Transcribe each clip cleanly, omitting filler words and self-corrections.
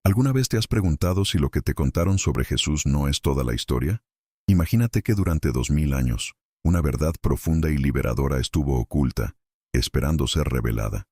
¿Alguna vez te has preguntado si lo que te contaron sobre Jesús no es toda la historia? Imagínate que durante 2000 años, una verdad profunda y liberadora estuvo oculta, esperando ser revelada.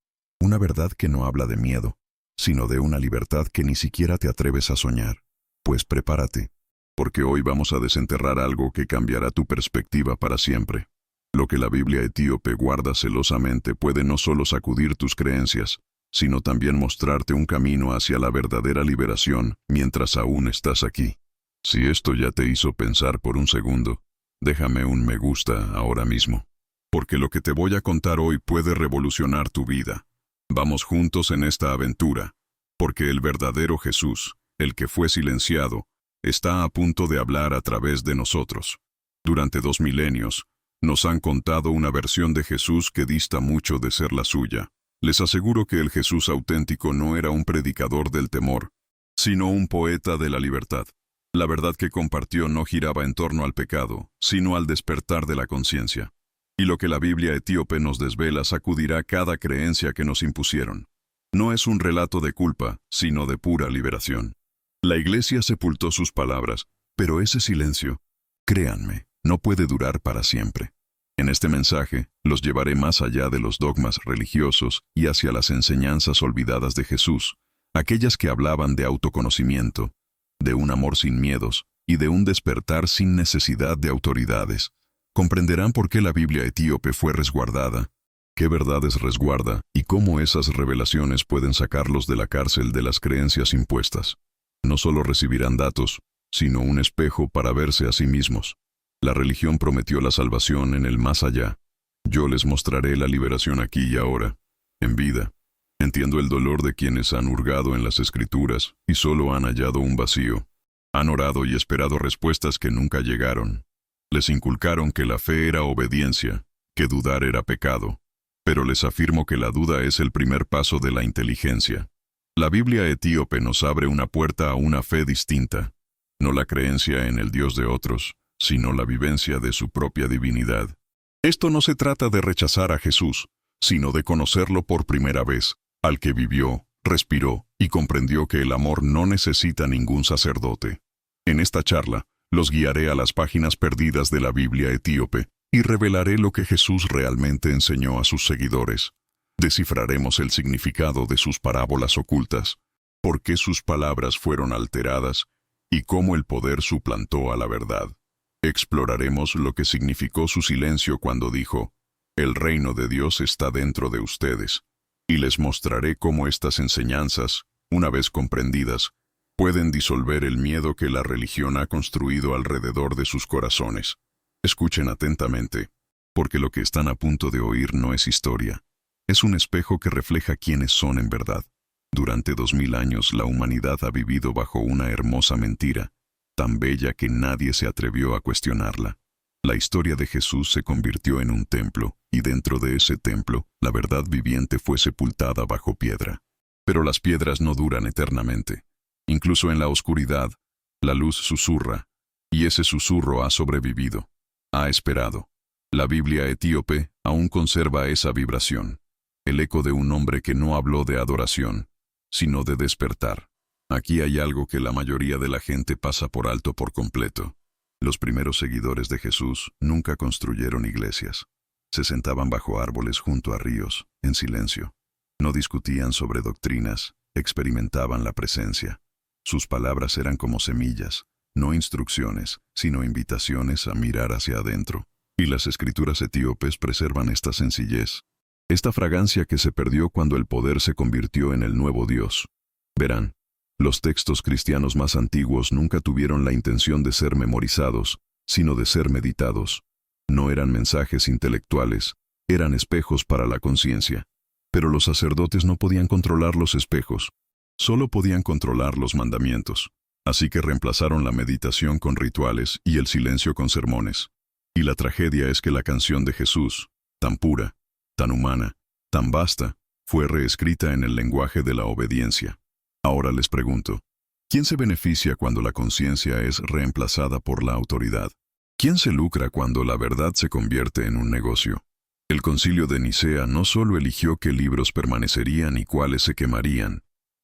Una verdad que no habla de miedo, sino de una libertad que ni siquiera te atreves a soñar. Pues prepárate, porque hoy vamos a desenterrar algo que cambiará tu perspectiva para siempre. Lo que la Biblia etíope guarda celosamente puede no solo sacudir tus creencias, sino también mostrarte un camino hacia la verdadera liberación mientras aún estás aquí. Si esto ya te hizo pensar por un segundo, déjame un me gusta ahora mismo. Porque lo que te voy a contar hoy puede revolucionar tu vida. Vamos juntos en esta aventura, porque el verdadero Jesús, el que fue silenciado, está a punto de hablar a través de nosotros. Durante 2 milenios, nos han contado una versión de Jesús que dista mucho de ser la suya. Les aseguro que el Jesús auténtico no era un predicador del temor, sino un poeta de la libertad. La verdad que compartió no giraba en torno al pecado, sino al despertar de la conciencia. Y lo que la Biblia etíope nos desvela sacudirá cada creencia que nos impusieron. No es un relato de culpa, sino de pura liberación. La Iglesia sepultó sus palabras, pero ese silencio, créanme, no puede durar para siempre. En este mensaje, los llevaré más allá de los dogmas religiosos y hacia las enseñanzas olvidadas de Jesús, aquellas que hablaban de autoconocimiento, de un amor sin miedos y de un despertar sin necesidad de autoridades. Comprenderán por qué la Biblia etíope fue resguardada, qué verdades resguarda y cómo esas revelaciones pueden sacarlos de la cárcel de las creencias impuestas. No solo recibirán datos, sino un espejo para verse a sí mismos. La religión prometió la salvación en el más allá. Yo les mostraré la liberación aquí y ahora, en vida. Entiendo el dolor de quienes han hurgado en las Escrituras y solo han hallado un vacío. Han orado y esperado respuestas que nunca llegaron. Les inculcaron que la fe era obediencia, que dudar era pecado. Pero les afirmo que la duda es el primer paso de la inteligencia. La Biblia etíope nos abre una puerta a una fe distinta, no la creencia en el Dios de otros, sino la vivencia de su propia divinidad. Esto no se trata de rechazar a Jesús, sino de conocerlo por primera vez, al que vivió, respiró y comprendió que el amor no necesita ningún sacerdote. En esta charla, los guiaré a las páginas perdidas de la Biblia etíope y revelaré lo que Jesús realmente enseñó a sus seguidores. Descifraremos el significado de sus parábolas ocultas, por qué sus palabras fueron alteradas y cómo el poder suplantó a la verdad. Exploraremos lo que significó su silencio cuando dijo, «El reino de Dios está dentro de ustedes», y les mostraré cómo estas enseñanzas, una vez comprendidas, pueden disolver el miedo que la religión ha construido alrededor de sus corazones. Escuchen atentamente, porque lo que están a punto de oír no es historia. Es un espejo que refleja quiénes son en verdad. Durante 2000 años la humanidad ha vivido bajo una hermosa mentira, tan bella que nadie se atrevió a cuestionarla. La historia de Jesús se convirtió en un templo, y dentro de ese templo, la verdad viviente fue sepultada bajo piedra. Pero las piedras no duran eternamente. Incluso en la oscuridad, la luz susurra, y ese susurro ha sobrevivido, ha esperado. La Biblia etíope aún conserva esa vibración, el eco de un hombre que no habló de adoración, sino de despertar. Aquí hay algo que la mayoría de la gente pasa por alto por completo. Los primeros seguidores de Jesús nunca construyeron iglesias. Se sentaban bajo árboles junto a ríos, en silencio. No discutían sobre doctrinas, experimentaban la presencia. Sus palabras eran como semillas, no instrucciones, sino invitaciones a mirar hacia adentro. Y las escrituras etíopes preservan esta sencillez, esta fragancia que se perdió cuando el poder se convirtió en el nuevo Dios. Verán, los textos cristianos más antiguos nunca tuvieron la intención de ser memorizados, sino de ser meditados. No eran mensajes intelectuales, eran espejos para la conciencia. Pero los sacerdotes no podían controlar los espejos, solo podían controlar los mandamientos. Así que reemplazaron la meditación con rituales y el silencio con sermones. Y la tragedia es que la canción de Jesús, tan pura, tan humana, tan vasta, fue reescrita en el lenguaje de la obediencia. Ahora les pregunto, ¿quién se beneficia cuando la conciencia es reemplazada por la autoridad? ¿Quién se lucra cuando la verdad se convierte en un negocio? El Concilio de Nicea no solo eligió qué libros permanecerían y cuáles se quemarían,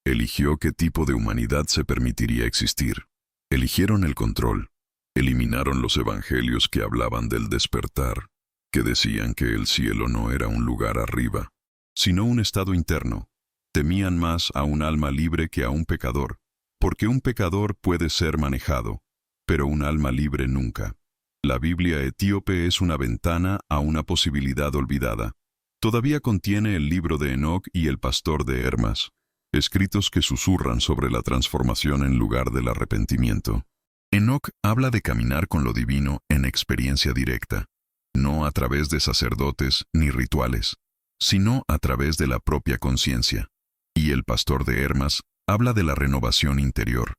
Eligió qué tipo de humanidad se permitiría existir. Eligieron el control. Eliminaron los evangelios que hablaban del despertar, que decían que el cielo no era un lugar arriba, sino un estado interno. Temían más a un alma libre que a un pecador, porque un pecador puede ser manejado, pero un alma libre nunca. La Biblia etíope es una ventana a una posibilidad olvidada. Todavía contiene el libro de Enoc y el pastor de Hermas, escritos que susurran sobre la transformación en lugar del arrepentimiento. Enoc habla de caminar con lo divino en experiencia directa, no a través de sacerdotes ni rituales, sino a través de la propia conciencia. Y el pastor de Hermas habla de la renovación interior,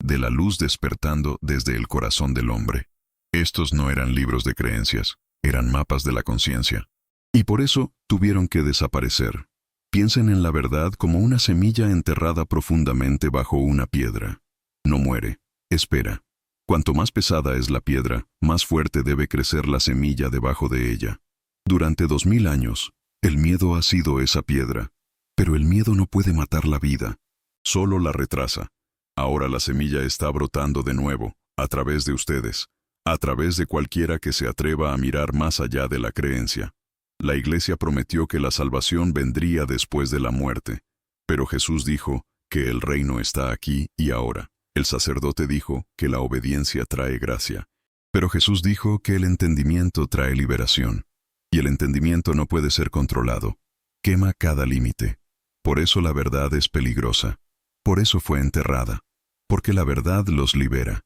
de la luz despertando desde el corazón del hombre. Estos no eran libros de creencias, eran mapas de la conciencia. Y por eso tuvieron que desaparecer. Piensen en la verdad como una semilla enterrada profundamente bajo una piedra. No muere, espera. Cuanto más pesada es la piedra, más fuerte debe crecer la semilla debajo de ella. Durante 2000 años, el miedo ha sido esa piedra. Pero el miedo no puede matar la vida, solo la retrasa. Ahora la semilla está brotando de nuevo, a través de ustedes, a través de cualquiera que se atreva a mirar más allá de la creencia. La Iglesia prometió que la salvación vendría después de la muerte, pero Jesús dijo que el reino está aquí y ahora. El sacerdote dijo que la obediencia trae gracia, pero Jesús dijo que el entendimiento trae liberación, y el entendimiento no puede ser controlado. Quema cada límite. Por eso la verdad es peligrosa. Por eso fue enterrada. Porque la verdad los libera.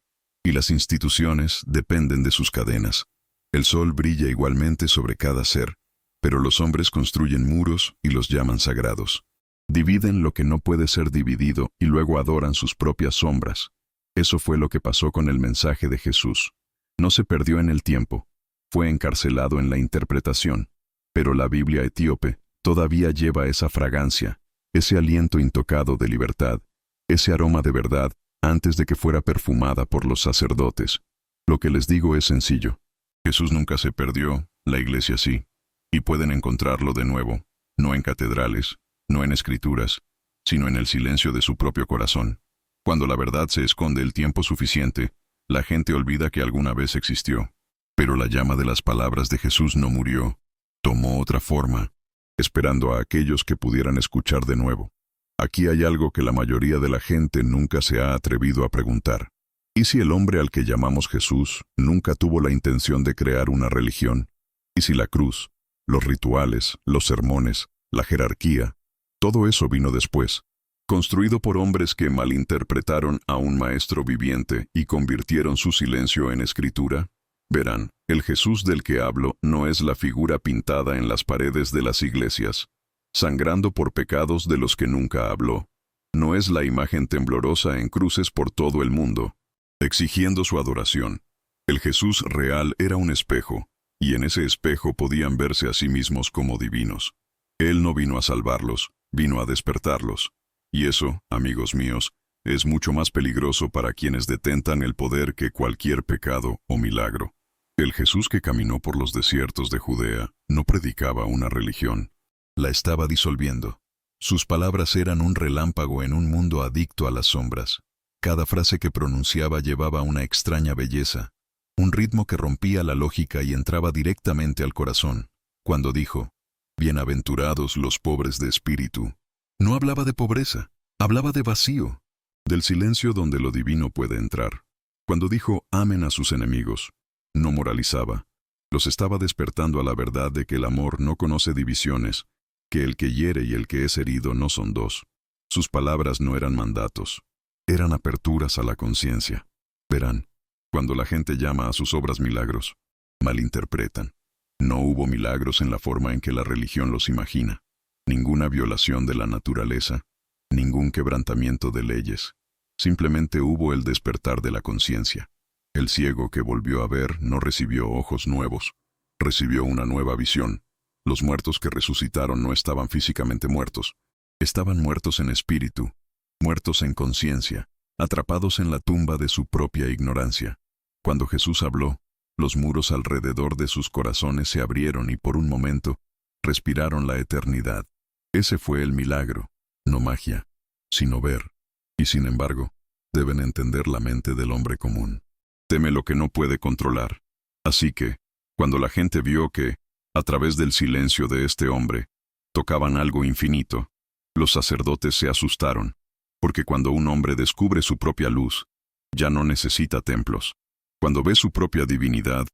Y las instituciones dependen de sus cadenas. El sol brilla igualmente sobre cada ser, pero los hombres construyen muros y los llaman sagrados. Dividen lo que no puede ser dividido y luego adoran sus propias sombras. Eso fue lo que pasó con el mensaje de Jesús. No se perdió en el tiempo. Fue encarcelado en la interpretación. Pero la Biblia etíope todavía lleva esa fragancia, ese aliento intocado de libertad, ese aroma de verdad, antes de que fuera perfumada por los sacerdotes. Lo que les digo es sencillo. Jesús nunca se perdió, la Iglesia sí. Y pueden encontrarlo de nuevo, no en catedrales, no en escrituras, sino en el silencio de su propio corazón. Cuando la verdad se esconde el tiempo suficiente, la gente olvida que alguna vez existió. Pero la llama de las palabras de Jesús no murió, tomó otra forma, esperando a aquellos que pudieran escuchar de nuevo. Aquí hay algo que la mayoría de la gente nunca se ha atrevido a preguntar. ¿Y si el hombre al que llamamos Jesús nunca tuvo la intención de crear una religión? ¿Y si la cruz, los rituales, los sermones, la jerarquía, todo eso vino después, construido por hombres que malinterpretaron a un maestro viviente y convirtieron su silencio en escritura? Verán, el Jesús del que hablo no es la figura pintada en las paredes de las iglesias, sangrando por pecados de los que nunca habló. No es la imagen temblorosa en cruces por todo el mundo, exigiendo su adoración. El Jesús real era un espejo, y en ese espejo podían verse a sí mismos como divinos. Él no vino a salvarlos, vino a despertarlos. Y eso, amigos míos, es mucho más peligroso para quienes detentan el poder que cualquier pecado o milagro. El Jesús que caminó por los desiertos de Judea no predicaba una religión, la estaba disolviendo. Sus palabras eran un relámpago en un mundo adicto a las sombras. Cada frase que pronunciaba llevaba una extraña belleza, un ritmo que rompía la lógica y entraba directamente al corazón. Cuando dijo, «Bienaventurados los pobres de espíritu», no hablaba de pobreza, hablaba de vacío, del silencio donde lo divino puede entrar. Cuando dijo, «Amen a sus enemigos», no moralizaba. Los estaba despertando a la verdad de que el amor no conoce divisiones, que el que hiere y el que es herido no son dos. Sus palabras no eran mandatos, eran aperturas a la conciencia. Verán, cuando la gente llama a sus obras milagros, malinterpretan. No hubo milagros en la forma en que la religión los imagina. Ninguna violación de la naturaleza, ningún quebrantamiento de leyes. Simplemente hubo el despertar de la conciencia. El ciego que volvió a ver no recibió ojos nuevos, recibió una nueva visión. Los muertos que resucitaron no estaban físicamente muertos, estaban muertos en espíritu, muertos en conciencia, atrapados en la tumba de su propia ignorancia. Cuando Jesús habló, los muros alrededor de sus corazones se abrieron y por un momento respiraron la eternidad. Ese fue el milagro, no magia. sino ver. Y sin embargo, deben entender la mente del hombre común. Teme lo que no puede controlar. Así que, cuando la gente vio que, a través del silencio de este hombre, tocaban algo infinito, los sacerdotes se asustaron, porque cuando un hombre descubre su propia luz, ya no necesita templos. Cuando ve su propia divinidad,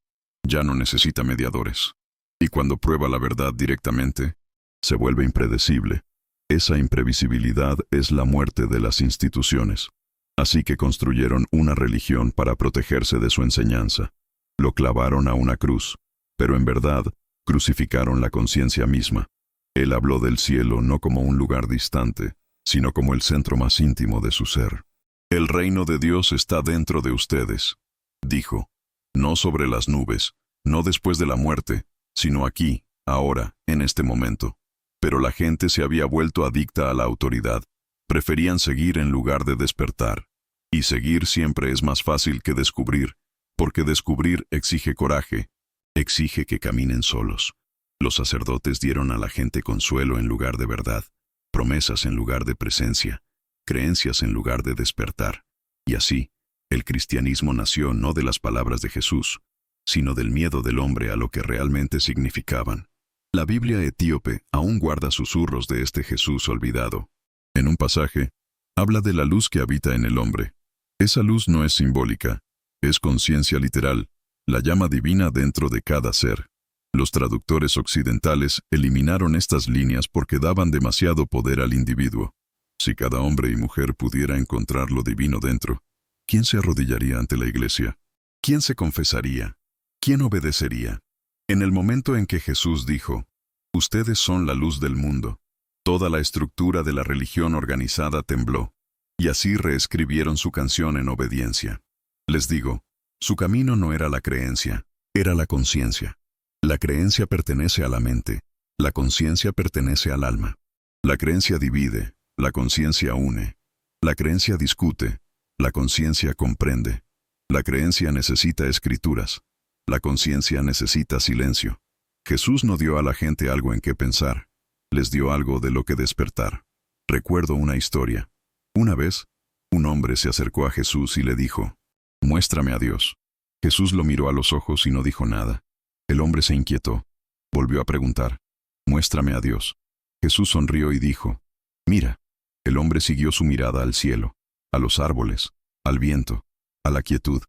ya no necesita mediadores. Y cuando prueba la verdad directamente, se vuelve impredecible. Esa imprevisibilidad es la muerte de las instituciones. Así que construyeron una religión para protegerse de su enseñanza. Lo clavaron a una cruz, pero en verdad, crucificaron la conciencia misma. Él habló del cielo no como un lugar distante, sino como el centro más íntimo de su ser. El reino de Dios está dentro de ustedes, dijo, no sobre las nubes, no después de la muerte, sino aquí, ahora, en este momento. Pero la gente se había vuelto adicta a la autoridad. Preferían seguir en lugar de despertar. Y seguir siempre es más fácil que descubrir, porque descubrir exige coraje, exige que caminen solos. Los sacerdotes dieron a la gente consuelo en lugar de verdad, promesas en lugar de presencia, creencias en lugar de despertar. Y así, el cristianismo nació no de las palabras de Jesús, sino del miedo del hombre a lo que realmente significaban. La Biblia etíope aún guarda susurros de este Jesús olvidado. En un pasaje, habla de la luz que habita en el hombre. Esa luz no es simbólica, es conciencia literal, la llama divina dentro de cada ser. Los traductores occidentales eliminaron estas líneas porque daban demasiado poder al individuo. Si cada hombre y mujer pudiera encontrar lo divino dentro, ¿quién se arrodillaría ante la iglesia? ¿Quién se confesaría? ¿Quién obedecería? En el momento en que Jesús dijo, «Ustedes son la luz del mundo», toda la estructura de la religión organizada tembló, y así reescribieron su canción en obediencia. Les digo, su camino no era la creencia, era la conciencia. La creencia pertenece a la mente, la conciencia pertenece al alma. La creencia divide, la conciencia une. La creencia discute, la conciencia comprende. La creencia necesita escrituras, la conciencia necesita silencio. Jesús no dio a la gente algo en qué pensar, les dio algo de lo que despertar. Recuerdo una historia. Una vez, un hombre se acercó a Jesús y le dijo, «Muéstrame a Dios». Jesús lo miró a los ojos y no dijo nada. El hombre se inquietó. Volvió a preguntar, «Muéstrame a Dios». Jesús sonrió y dijo, «Mira». El hombre siguió su mirada al cielo, a los árboles, al viento, a la quietud,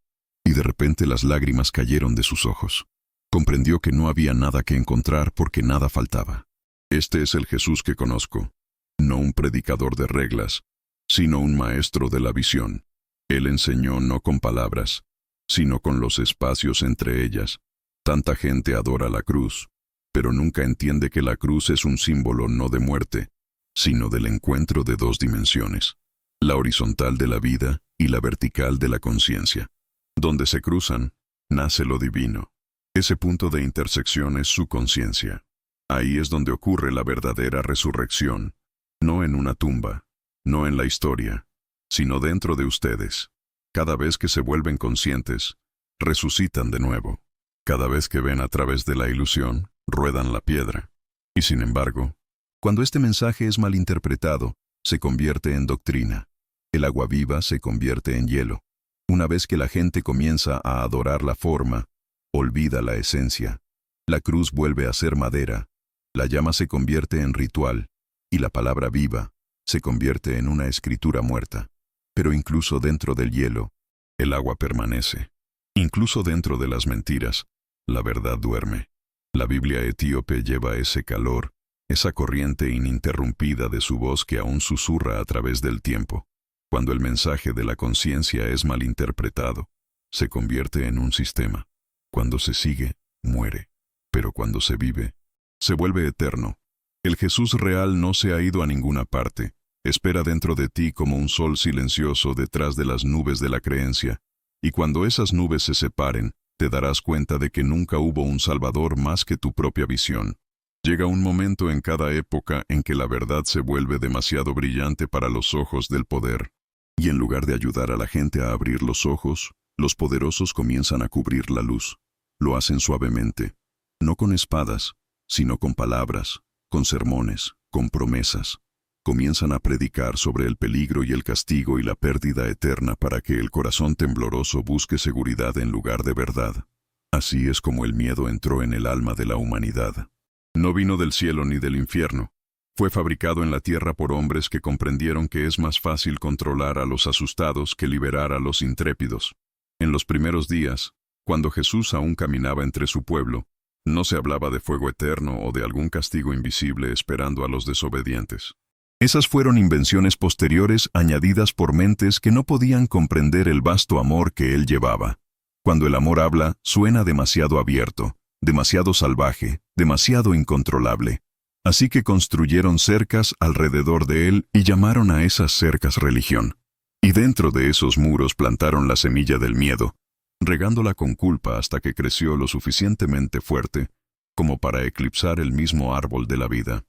y de repente las lágrimas cayeron de sus ojos. Comprendió que no había nada que encontrar porque nada faltaba. Este es el Jesús que conozco, no un predicador de reglas, sino un maestro de la visión. Él enseñó no con palabras, sino con los espacios entre ellas. Tanta gente adora la cruz, pero nunca entiende que la cruz es un símbolo no de muerte, sino del encuentro de dos dimensiones, la horizontal de la vida y la vertical de la conciencia. Donde se cruzan, nace lo divino. Ese punto de intersección es su conciencia. Ahí es donde ocurre la verdadera resurrección, no en una tumba, no en la historia, sino dentro de ustedes. Cada vez que se vuelven conscientes, resucitan de nuevo. Cada vez que ven a través de la ilusión, ruedan la piedra. Y sin embargo, cuando este mensaje es malinterpretado, se convierte en doctrina. El agua viva se convierte en hielo. Una vez que la gente comienza a adorar la forma, olvida la esencia. La cruz vuelve a ser madera, la llama se convierte en ritual, y la palabra viva se convierte en una escritura muerta. Pero incluso dentro del hielo, el agua permanece. Incluso dentro de las mentiras, la verdad duerme. La Biblia etíope lleva ese calor, esa corriente ininterrumpida de su voz que aún susurra a través del tiempo. Cuando el mensaje de la conciencia es malinterpretado, se convierte en un sistema. Cuando se sigue, muere. Pero cuando se vive, se vuelve eterno. El Jesús real no se ha ido a ninguna parte. Espera dentro de ti como un sol silencioso detrás de las nubes de la creencia. Y cuando esas nubes se separen, te darás cuenta de que nunca hubo un Salvador más que tu propia visión. Llega un momento en cada época en que la verdad se vuelve demasiado brillante para los ojos del poder. Y en lugar de ayudar a la gente a abrir los ojos, los poderosos comienzan a cubrir la luz. Lo hacen suavemente, no con espadas, sino con palabras, con sermones, con promesas. Comienzan a predicar sobre el peligro y el castigo y la pérdida eterna para que el corazón tembloroso busque seguridad en lugar de verdad. Así es como el miedo entró en el alma de la humanidad. No vino del cielo ni del infierno. Fue fabricado en la tierra por hombres que comprendieron que es más fácil controlar a los asustados que liberar a los intrépidos. En los primeros días, cuando Jesús aún caminaba entre su pueblo, no se hablaba de fuego eterno o de algún castigo invisible esperando a los desobedientes. Esas fueron invenciones posteriores añadidas por mentes que no podían comprender el vasto amor que él llevaba. Cuando el amor habla, suena demasiado abierto, demasiado salvaje, demasiado incontrolable. Así que construyeron cercas alrededor de él y llamaron a esas cercas religión. Y dentro de esos muros plantaron la semilla del miedo, regándola con culpa hasta que creció lo suficientemente fuerte como para eclipsar el mismo árbol de la vida.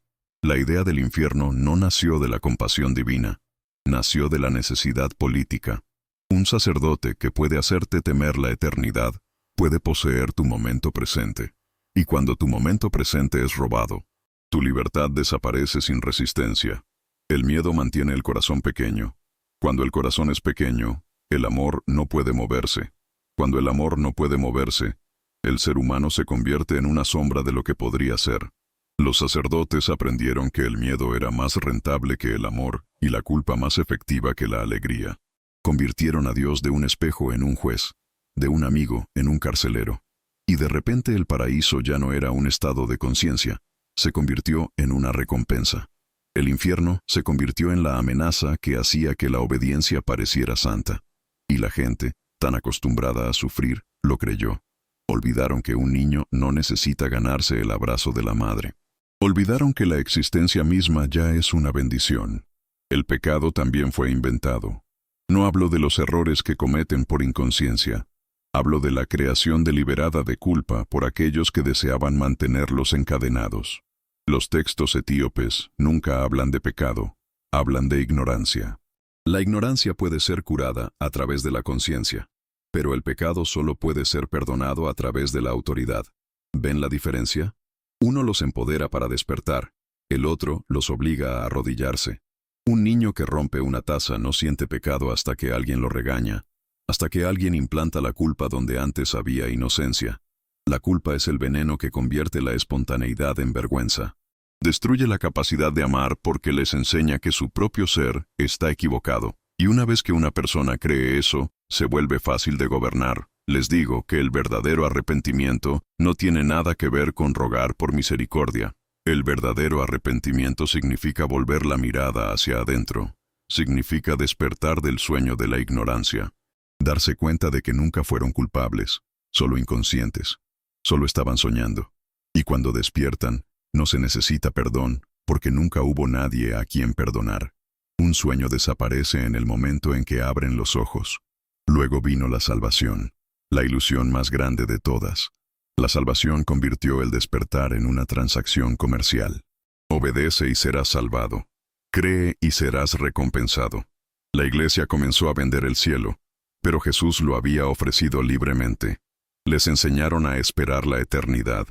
La idea del infierno no nació de la compasión divina, nació de la necesidad política. Un sacerdote que puede hacerte temer la eternidad puede poseer tu momento presente. Y cuando tu momento presente es robado, tu libertad desaparece sin resistencia. El miedo mantiene el corazón pequeño. Cuando el corazón es pequeño, el amor no puede moverse. Cuando el amor no puede moverse, el ser humano se convierte en una sombra de lo que podría ser. Los sacerdotes aprendieron que el miedo era más rentable que el amor y la culpa más efectiva que la alegría. Convirtieron a Dios de un espejo en un juez, de un amigo en un carcelero. Y de repente el paraíso ya no era un estado de conciencia, se convirtió en una recompensa. El infierno se convirtió en la amenaza que hacía que la obediencia pareciera santa. Y la gente, tan acostumbrada a sufrir, lo creyó. Olvidaron que un niño no necesita ganarse el abrazo de la madre. Olvidaron que la existencia misma ya es una bendición. El pecado también fue inventado. No hablo de los errores que cometen por inconsciencia. Hablo de la creación deliberada de culpa por aquellos que deseaban mantenerlos encadenados. Los textos etíopes nunca hablan de pecado, hablan de ignorancia. La ignorancia puede ser curada a través de la conciencia, pero el pecado solo puede ser perdonado a través de la autoridad. ¿Ven la diferencia? Uno los empodera para despertar, el otro los obliga a arrodillarse. Un niño que rompe una taza no siente pecado hasta que alguien lo regaña, hasta que alguien implanta la culpa donde antes había inocencia. La culpa es el veneno que convierte la espontaneidad en vergüenza. Destruye la capacidad de amar porque les enseña que su propio ser está equivocado. Y una vez que una persona cree eso, se vuelve fácil de gobernar. Les digo que el verdadero arrepentimiento no tiene nada que ver con rogar por misericordia. El verdadero arrepentimiento significa volver la mirada hacia adentro. Significa despertar del sueño de la ignorancia. Darse cuenta de que nunca fueron culpables, solo inconscientes. Solo estaban soñando. Y cuando despiertan, no se necesita perdón, porque nunca hubo nadie a quien perdonar. Un sueño desaparece en el momento en que abren los ojos. Luego vino la salvación, la ilusión más grande de todas. La salvación convirtió el despertar en una transacción comercial. Obedece y serás salvado. Cree y serás recompensado. La iglesia comenzó a vender el cielo, pero Jesús lo había ofrecido libremente. Les enseñaron a esperar la eternidad,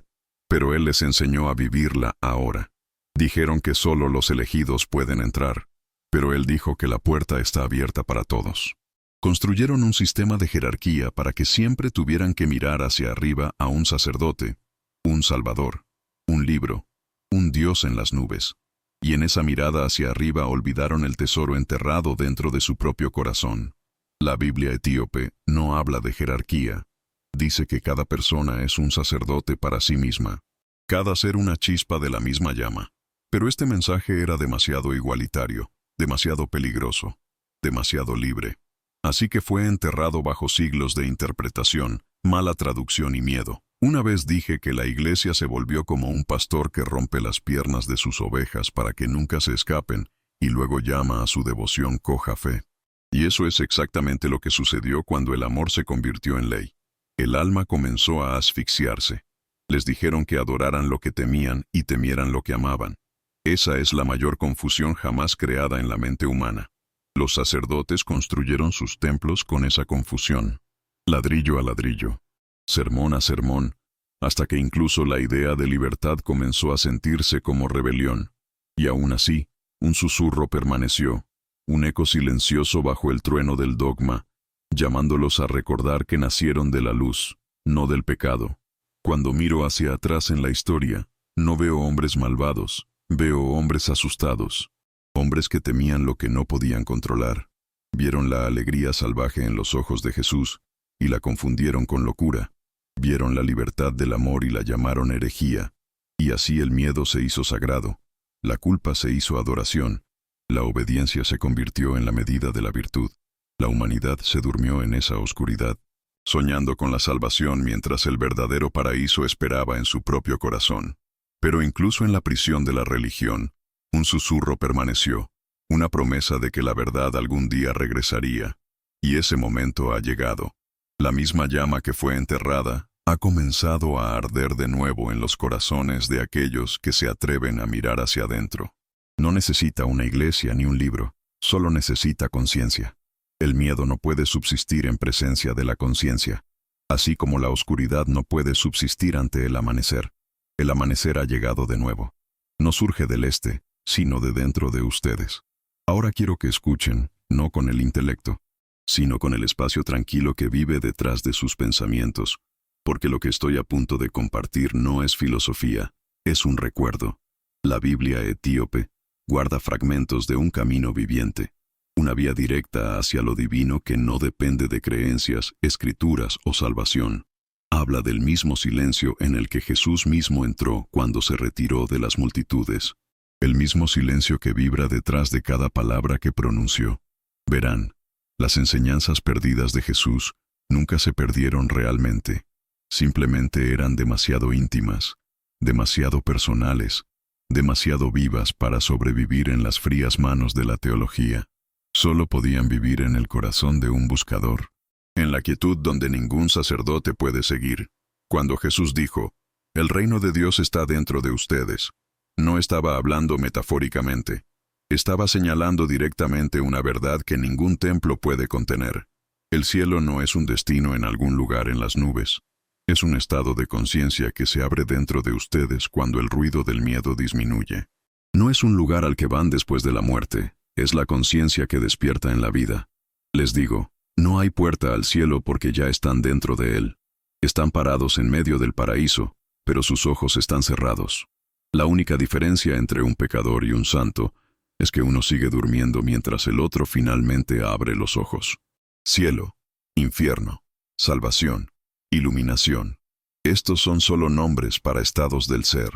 pero Él les enseñó a vivirla ahora. Dijeron que solo los elegidos pueden entrar, pero Él dijo que la puerta está abierta para todos. Construyeron un sistema de jerarquía para que siempre tuvieran que mirar hacia arriba a un sacerdote, un salvador, un libro, un Dios en las nubes. Y en esa mirada hacia arriba olvidaron el tesoro enterrado dentro de su propio corazón. La Biblia etíope no habla de jerarquía. Dice que cada persona es un sacerdote para sí misma. Cada ser una chispa de la misma llama. Pero este mensaje era demasiado igualitario, demasiado peligroso, demasiado libre. Así que fue enterrado bajo siglos de interpretación, mala traducción y miedo. Una vez dije que la iglesia se volvió como un pastor que rompe las piernas de sus ovejas para que nunca se escapen, y luego llama a su devoción coja fe. Y eso es exactamente lo que sucedió cuando el amor se convirtió en ley. El alma comenzó a asfixiarse. Les dijeron que adoraran lo que temían y temieran lo que amaban. Esa es la mayor confusión jamás creada en la mente humana. Los sacerdotes construyeron sus templos con esa confusión, ladrillo a ladrillo, sermón a sermón, hasta que incluso la idea de libertad comenzó a sentirse como rebelión. Y aún así, Un susurro permaneció, un eco silencioso bajo el trueno del dogma, llamándolos a recordar que nacieron de la luz, no del pecado. Cuando miro hacia atrás en la historia, no veo hombres malvados, veo hombres asustados, hombres que temían lo que no podían controlar. Vieron la alegría salvaje en los ojos de Jesús y la confundieron con locura. Vieron la libertad del amor y la llamaron herejía. Y así el miedo se hizo sagrado, la culpa se hizo adoración, la obediencia se convirtió en la medida de la virtud. La humanidad se durmió en esa oscuridad, soñando con la salvación mientras el verdadero paraíso esperaba en su propio corazón. Pero incluso en la prisión de la religión, un susurro permaneció, una promesa de que la verdad algún día regresaría. Y ese momento ha llegado. La misma llama que fue enterrada ha comenzado a arder de nuevo en los corazones de aquellos que se atreven a mirar hacia adentro. No necesita una iglesia ni un libro, solo necesita conciencia. El miedo no puede subsistir en presencia de la conciencia, así como la oscuridad no puede subsistir ante el amanecer. El amanecer ha llegado de nuevo. No surge del este, sino de dentro de ustedes. Ahora quiero que escuchen, no con el intelecto, sino con el espacio tranquilo que vive detrás de sus pensamientos, porque lo que estoy a punto de compartir no es filosofía, es un recuerdo. La Biblia etíope guarda fragmentos de un camino viviente, una vía directa hacia lo divino que no depende de creencias, escrituras o salvación. Habla del mismo silencio en el que Jesús mismo entró cuando se retiró de las multitudes, el mismo silencio que vibra detrás de cada palabra que pronunció. Verán, las enseñanzas perdidas de Jesús nunca se perdieron realmente, simplemente eran demasiado íntimas, demasiado personales, demasiado vivas para sobrevivir en las frías manos de la teología. Solo podían vivir en el corazón de un buscador, en la quietud donde ningún sacerdote puede seguir. Cuando Jesús dijo, «El reino de Dios está dentro de ustedes», no estaba hablando metafóricamente, estaba señalando directamente una verdad que ningún templo puede contener. El cielo no es un destino en algún lugar en las nubes. Es un estado de conciencia que se abre dentro de ustedes cuando el ruido del miedo disminuye. No es un lugar al que van después de la muerte, es la conciencia que despierta en la vida. Les digo, no hay puerta al cielo porque ya están dentro de él. Están parados en medio del paraíso, pero sus ojos están cerrados. La única diferencia entre un pecador y un santo es que uno sigue durmiendo mientras el otro finalmente abre los ojos. Cielo, infierno, salvación, iluminación. Estos son solo nombres para estados del ser.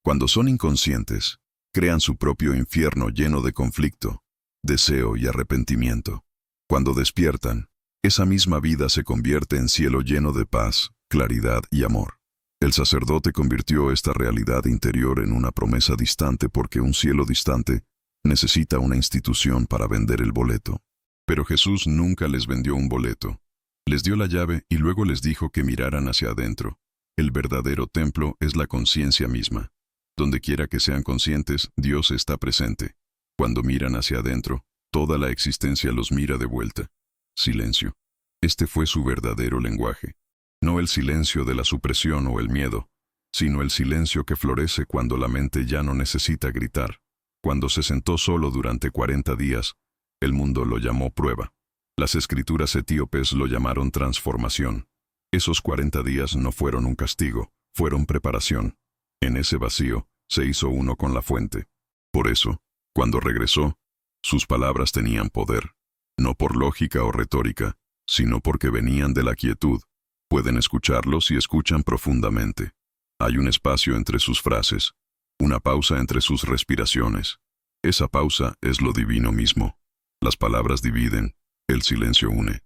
Cuando son inconscientes, crean su propio infierno lleno de conflicto, deseo y arrepentimiento. Cuando despiertan, esa misma vida se convierte en cielo lleno de paz, claridad y amor. El sacerdote convirtió esta realidad interior en una promesa distante porque un cielo distante necesita una institución para vender el boleto. Pero Jesús nunca les vendió un boleto. Les dio la llave y luego les dijo que miraran hacia adentro. El verdadero templo es la conciencia misma. Donde quiera que sean conscientes, Dios está presente. Cuando miran hacia adentro, toda la existencia los mira de vuelta. Silencio. Este fue su verdadero lenguaje. No el silencio de la supresión o el miedo, sino el silencio que florece cuando la mente ya no necesita gritar. Cuando se sentó solo durante 40 días, el mundo lo llamó prueba. Las escrituras etíopes lo llamaron transformación. Esos 40 días no fueron un castigo, fueron preparación. En ese vacío, se hizo uno con la fuente. Por eso, cuando regresó, sus palabras tenían poder, no por lógica o retórica, sino porque venían de la quietud. Pueden escucharlos y escuchan profundamente. Hay un espacio entre sus frases, una pausa entre sus respiraciones. Esa pausa es lo divino mismo. Las palabras dividen, el silencio une.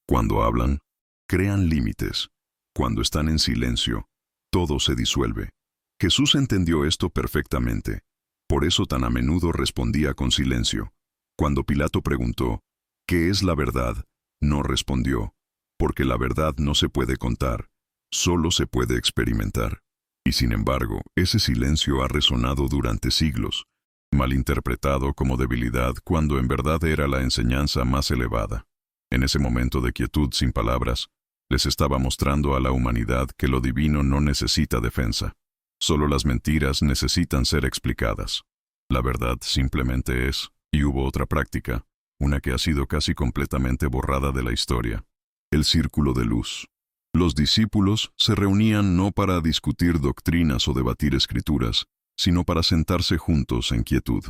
Cuando hablan, crean límites. Cuando están en silencio, todo se disuelve. Jesús entendió esto perfectamente. Por eso tan a menudo respondía con silencio. Cuando Pilato preguntó, ¿qué es la verdad?, no respondió, porque la verdad no se puede contar, solo se puede experimentar. Y sin embargo, ese silencio ha resonado durante siglos, malinterpretado como debilidad cuando en verdad era la enseñanza más elevada. En ese momento de quietud sin palabras, les estaba mostrando a la humanidad que lo divino no necesita defensa. Solo las mentiras necesitan ser explicadas. La verdad simplemente es, y hubo otra práctica, una que ha sido casi completamente borrada de la historia: el círculo de luz. Los discípulos se reunían no para discutir doctrinas o debatir escrituras, sino para sentarse juntos en quietud.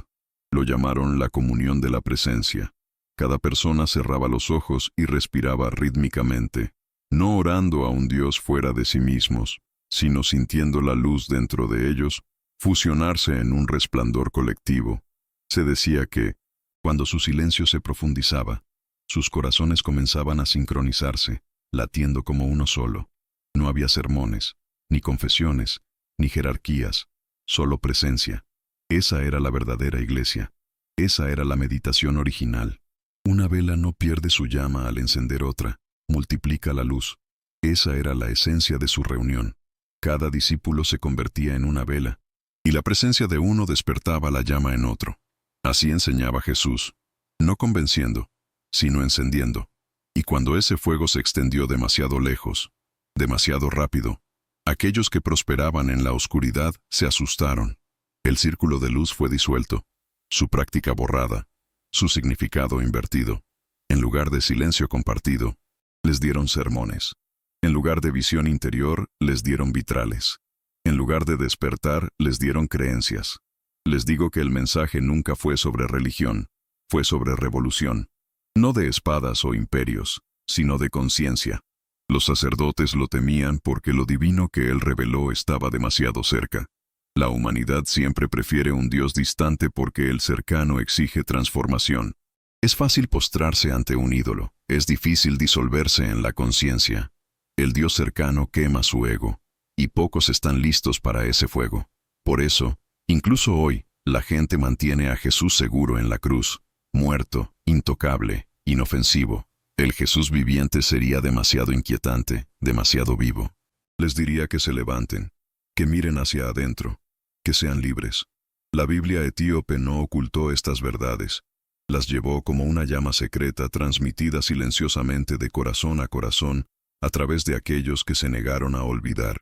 Lo llamaron la comunión de la presencia. Cada persona cerraba los ojos y respiraba rítmicamente, no orando a un Dios fuera de sí mismos, sino sintiendo la luz dentro de ellos fusionarse en un resplandor colectivo. Se decía que, cuando su silencio se profundizaba, sus corazones comenzaban a sincronizarse, latiendo como uno solo. No había sermones, ni confesiones, ni jerarquías, solo presencia. Esa era la verdadera iglesia. Esa era la meditación original. Una vela no pierde su llama al encender otra, multiplica la luz. Esa era la esencia de su reunión. Cada discípulo se convertía en una vela, y la presencia de uno despertaba la llama en otro. Así enseñaba Jesús, no convenciendo, sino encendiendo. Y cuando ese fuego se extendió demasiado lejos, demasiado rápido, aquellos que prosperaban en la oscuridad se asustaron. El círculo de luz fue disuelto, su práctica borrada, su significado invertido. En lugar de silencio compartido, les dieron sermones. En lugar de visión interior, les dieron vitrales. En lugar de despertar, les dieron creencias. Les digo que el mensaje nunca fue sobre religión, fue sobre revolución. No de espadas o imperios, sino de conciencia. Los sacerdotes lo temían porque lo divino que él reveló estaba demasiado cerca. La humanidad siempre prefiere un Dios distante porque el cercano exige transformación. Es fácil postrarse ante un ídolo, es difícil disolverse en la conciencia. El Dios cercano quema su ego, y pocos están listos para ese fuego. Por eso, incluso hoy, la gente mantiene a Jesús seguro en la cruz, muerto, intocable, inofensivo. El Jesús viviente sería demasiado inquietante, demasiado vivo. Les diría que se levanten, que miren hacia adentro, que sean libres. La Biblia etíope no ocultó estas verdades. Las llevó como una llama secreta transmitida silenciosamente de corazón a través de aquellos que se negaron a olvidar.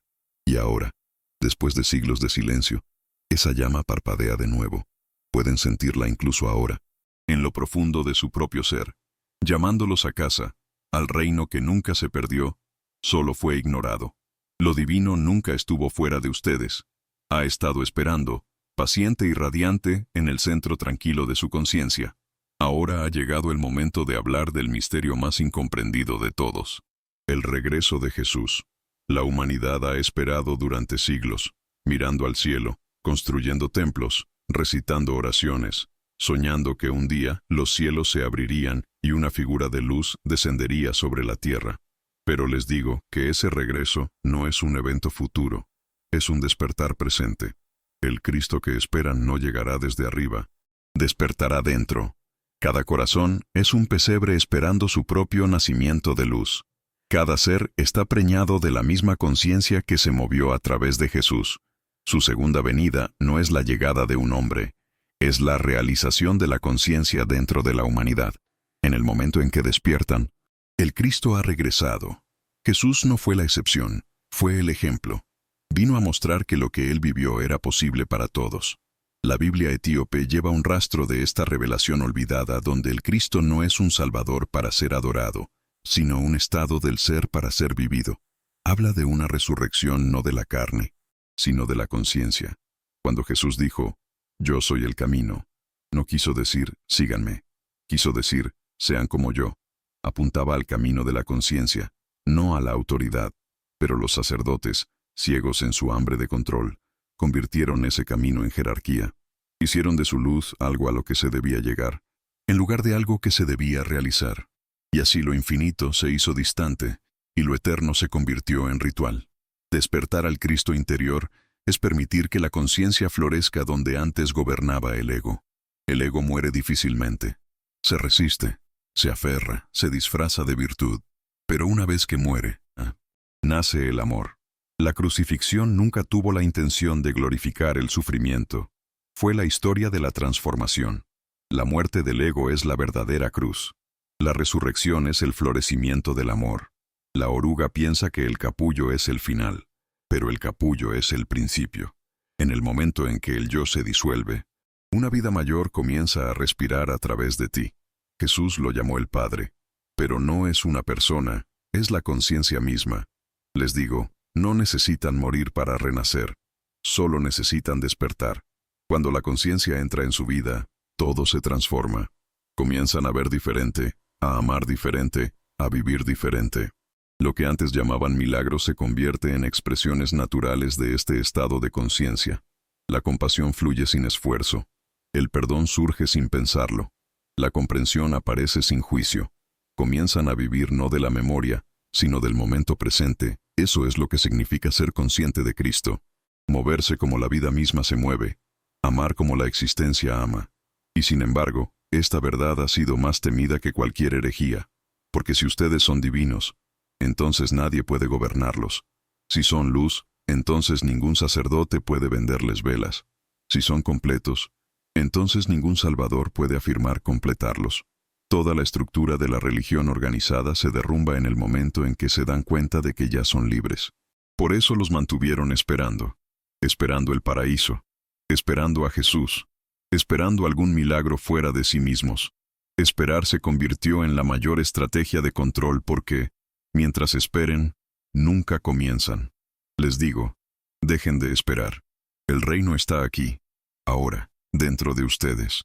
Y ahora, después de siglos de silencio, esa llama parpadea de nuevo. Pueden sentirla incluso ahora, en lo profundo de su propio ser, llamándolos a casa, al reino que nunca se perdió, solo fue ignorado. Lo divino nunca estuvo fuera de ustedes. Ha estado esperando, paciente y radiante, en el centro tranquilo de su conciencia. Ahora ha llegado el momento de hablar del misterio más incomprendido de todos: el regreso de Jesús. La humanidad ha esperado durante siglos, mirando al cielo, construyendo templos, recitando oraciones, soñando que un día los cielos se abrirían y una figura de luz descendería sobre la tierra. Pero les digo que ese regreso no es un evento futuro, es un despertar presente. El Cristo que esperan no llegará desde arriba, despertará dentro. Cada corazón es un pesebre esperando su propio nacimiento de luz. Cada ser está preñado de la misma conciencia que se movió a través de Jesús. Su segunda venida no es la llegada de un hombre, es la realización de la conciencia dentro de la humanidad. En el momento en que despiertan, el Cristo ha regresado. Jesús no fue la excepción, fue el ejemplo. Vino a mostrar que lo que él vivió era posible para todos. La Biblia etíope lleva un rastro de esta revelación olvidada donde el Cristo no es un salvador para ser adorado, sino un estado del ser para ser vivido. Habla de una resurrección no de la carne, sino de la conciencia. Cuando Jesús dijo, «Yo soy el camino», no quiso decir, «Síganme». Quiso decir, «Sean como yo». Apuntaba al camino de la conciencia, no a la autoridad. Pero los sacerdotes, ciegos en su hambre de control, convirtieron ese camino en jerarquía. Hicieron de su luz algo a lo que se debía llegar, en lugar de algo que se debía realizar. Y así lo infinito se hizo distante, y lo eterno se convirtió en ritual. Despertar al Cristo interior es permitir que la conciencia florezca donde antes gobernaba el ego. El ego muere difícilmente. Se resiste, se aferra, se disfraza de virtud. Pero una vez que muere, nace el amor. La crucifixión nunca tuvo la intención de glorificar el sufrimiento. Fue la historia de la transformación. La muerte del ego es la verdadera cruz. La resurrección es el florecimiento del amor. La oruga piensa que el capullo es el final, pero el capullo es el principio. En el momento en que el yo se disuelve, Una vida mayor comienza a respirar a través de ti. Jesús lo llamó el Padre, pero no es una persona, es la conciencia misma. Les digo, no necesitan morir para renacer, solo necesitan despertar. Cuando la conciencia entra en su vida, todo se transforma. Comienzan a ver diferente, a amar diferente, a vivir diferente. Lo que antes llamaban milagros se convierte en expresiones naturales de este estado de conciencia. La compasión fluye sin esfuerzo. El perdón surge sin pensarlo. La comprensión aparece sin juicio. Comienzan a vivir no de la memoria, sino del momento presente. Eso es lo que significa ser consciente de Cristo. Moverse como la vida misma se mueve. Amar como la existencia ama. Y sin embargo, esta verdad ha sido más temida que cualquier herejía. Porque si ustedes son divinos, entonces nadie puede gobernarlos. Si son luz, entonces ningún sacerdote puede venderles velas. Si son completos, entonces ningún salvador puede afirmar completarlos. Toda la estructura de la religión organizada se derrumba en el momento en que se dan cuenta de que ya son libres. Por eso los mantuvieron esperando el paraíso, esperando a Jesús, esperando algún milagro fuera de sí mismos. Esperar se convirtió en la mayor estrategia de control porque, mientras esperen, nunca comienzan. Les digo, dejen de esperar. El reino está aquí, ahora, dentro de ustedes.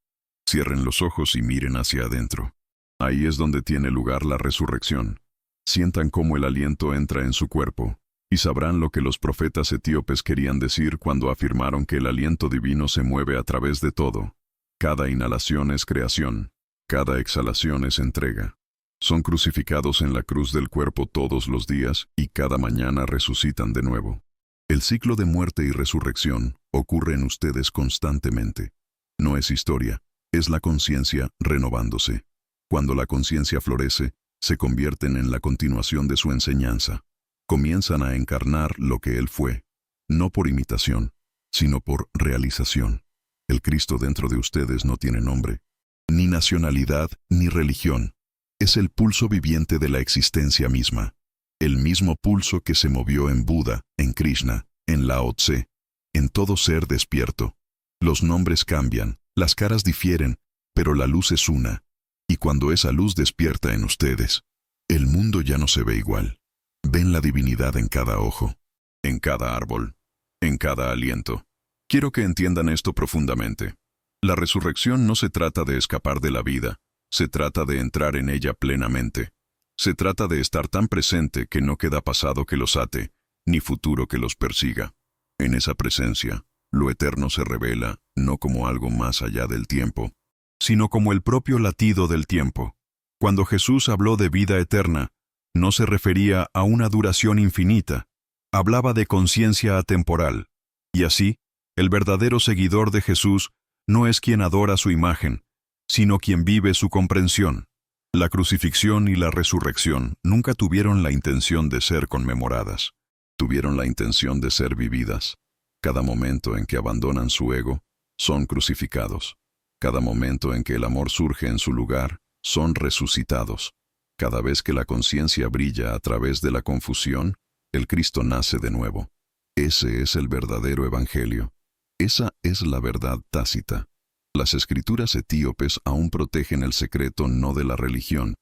Cierren los ojos y miren hacia adentro. Ahí es donde tiene lugar la resurrección. Sientan cómo el aliento entra en su cuerpo, y sabrán lo que los profetas etíopes querían decir cuando afirmaron que el aliento divino se mueve a través de todo. Cada inhalación es creación, cada exhalación es entrega. Son crucificados en la cruz del cuerpo todos los días y cada mañana resucitan de nuevo. El ciclo de muerte y resurrección ocurre en ustedes constantemente. No es historia, es la conciencia renovándose. Cuando la conciencia florece, se convierten en la continuación de su enseñanza. Comienzan a encarnar lo que Él fue, no por imitación, sino por realización. El Cristo dentro de ustedes no tiene nombre, ni nacionalidad, ni religión. Es el pulso viviente de la existencia misma. El mismo pulso que se movió en Buda, en Krishna, en Lao Tse, en todo ser despierto. Los nombres cambian, las caras difieren, pero la luz es una. Y cuando esa luz despierta en ustedes, el mundo ya no se ve igual. Ven la divinidad en cada ojo, en cada árbol, en cada aliento. Quiero que entiendan esto profundamente. La resurrección no se trata de escapar de la vida, se trata de entrar en ella plenamente. Se trata de estar tan presente que no queda pasado que los ate, ni futuro que los persiga. En esa presencia, lo eterno se revela, no como algo más allá del tiempo, sino como el propio latido del tiempo. Cuando Jesús habló de vida eterna, no se refería a una duración infinita, hablaba de conciencia atemporal. Y así, el verdadero seguidor de Jesús no es quien adora su imagen, sino quien vive su comprensión. La crucifixión y la resurrección nunca tuvieron la intención de ser conmemoradas, tuvieron la intención de ser vividas. Cada momento en que abandonan su ego, son crucificados. Cada momento en que el amor surge en su lugar, son resucitados. Cada vez que la conciencia brilla a través de la confusión, el Cristo nace de nuevo. Ese es el verdadero evangelio. Esa es la verdad tácita. Las escrituras etíopes aún protegen el secreto no de la religión,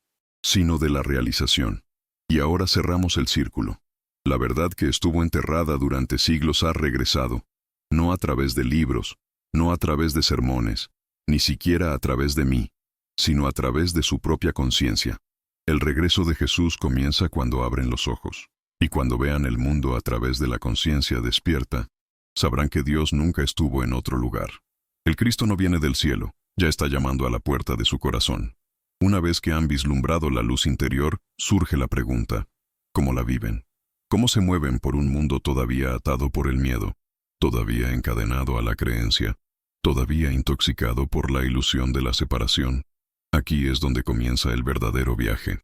sino de la realización. Y ahora cerramos el círculo. La verdad que estuvo enterrada durante siglos ha regresado, no a través de libros, no a través de sermones, ni siquiera a través de mí, sino a través de su propia conciencia. El regreso de Jesús comienza cuando abren los ojos, y cuando vean el mundo a través de la conciencia despierta, sabrán que Dios nunca estuvo en otro lugar. El Cristo no viene del cielo, ya está llamando a la puerta de su corazón. Una vez que han vislumbrado la luz interior, surge la pregunta: ¿cómo la viven? ¿Cómo se mueven por un mundo todavía atado por el miedo, todavía encadenado a la creencia, todavía intoxicado por la ilusión de la separación? Aquí es donde comienza el verdadero viaje.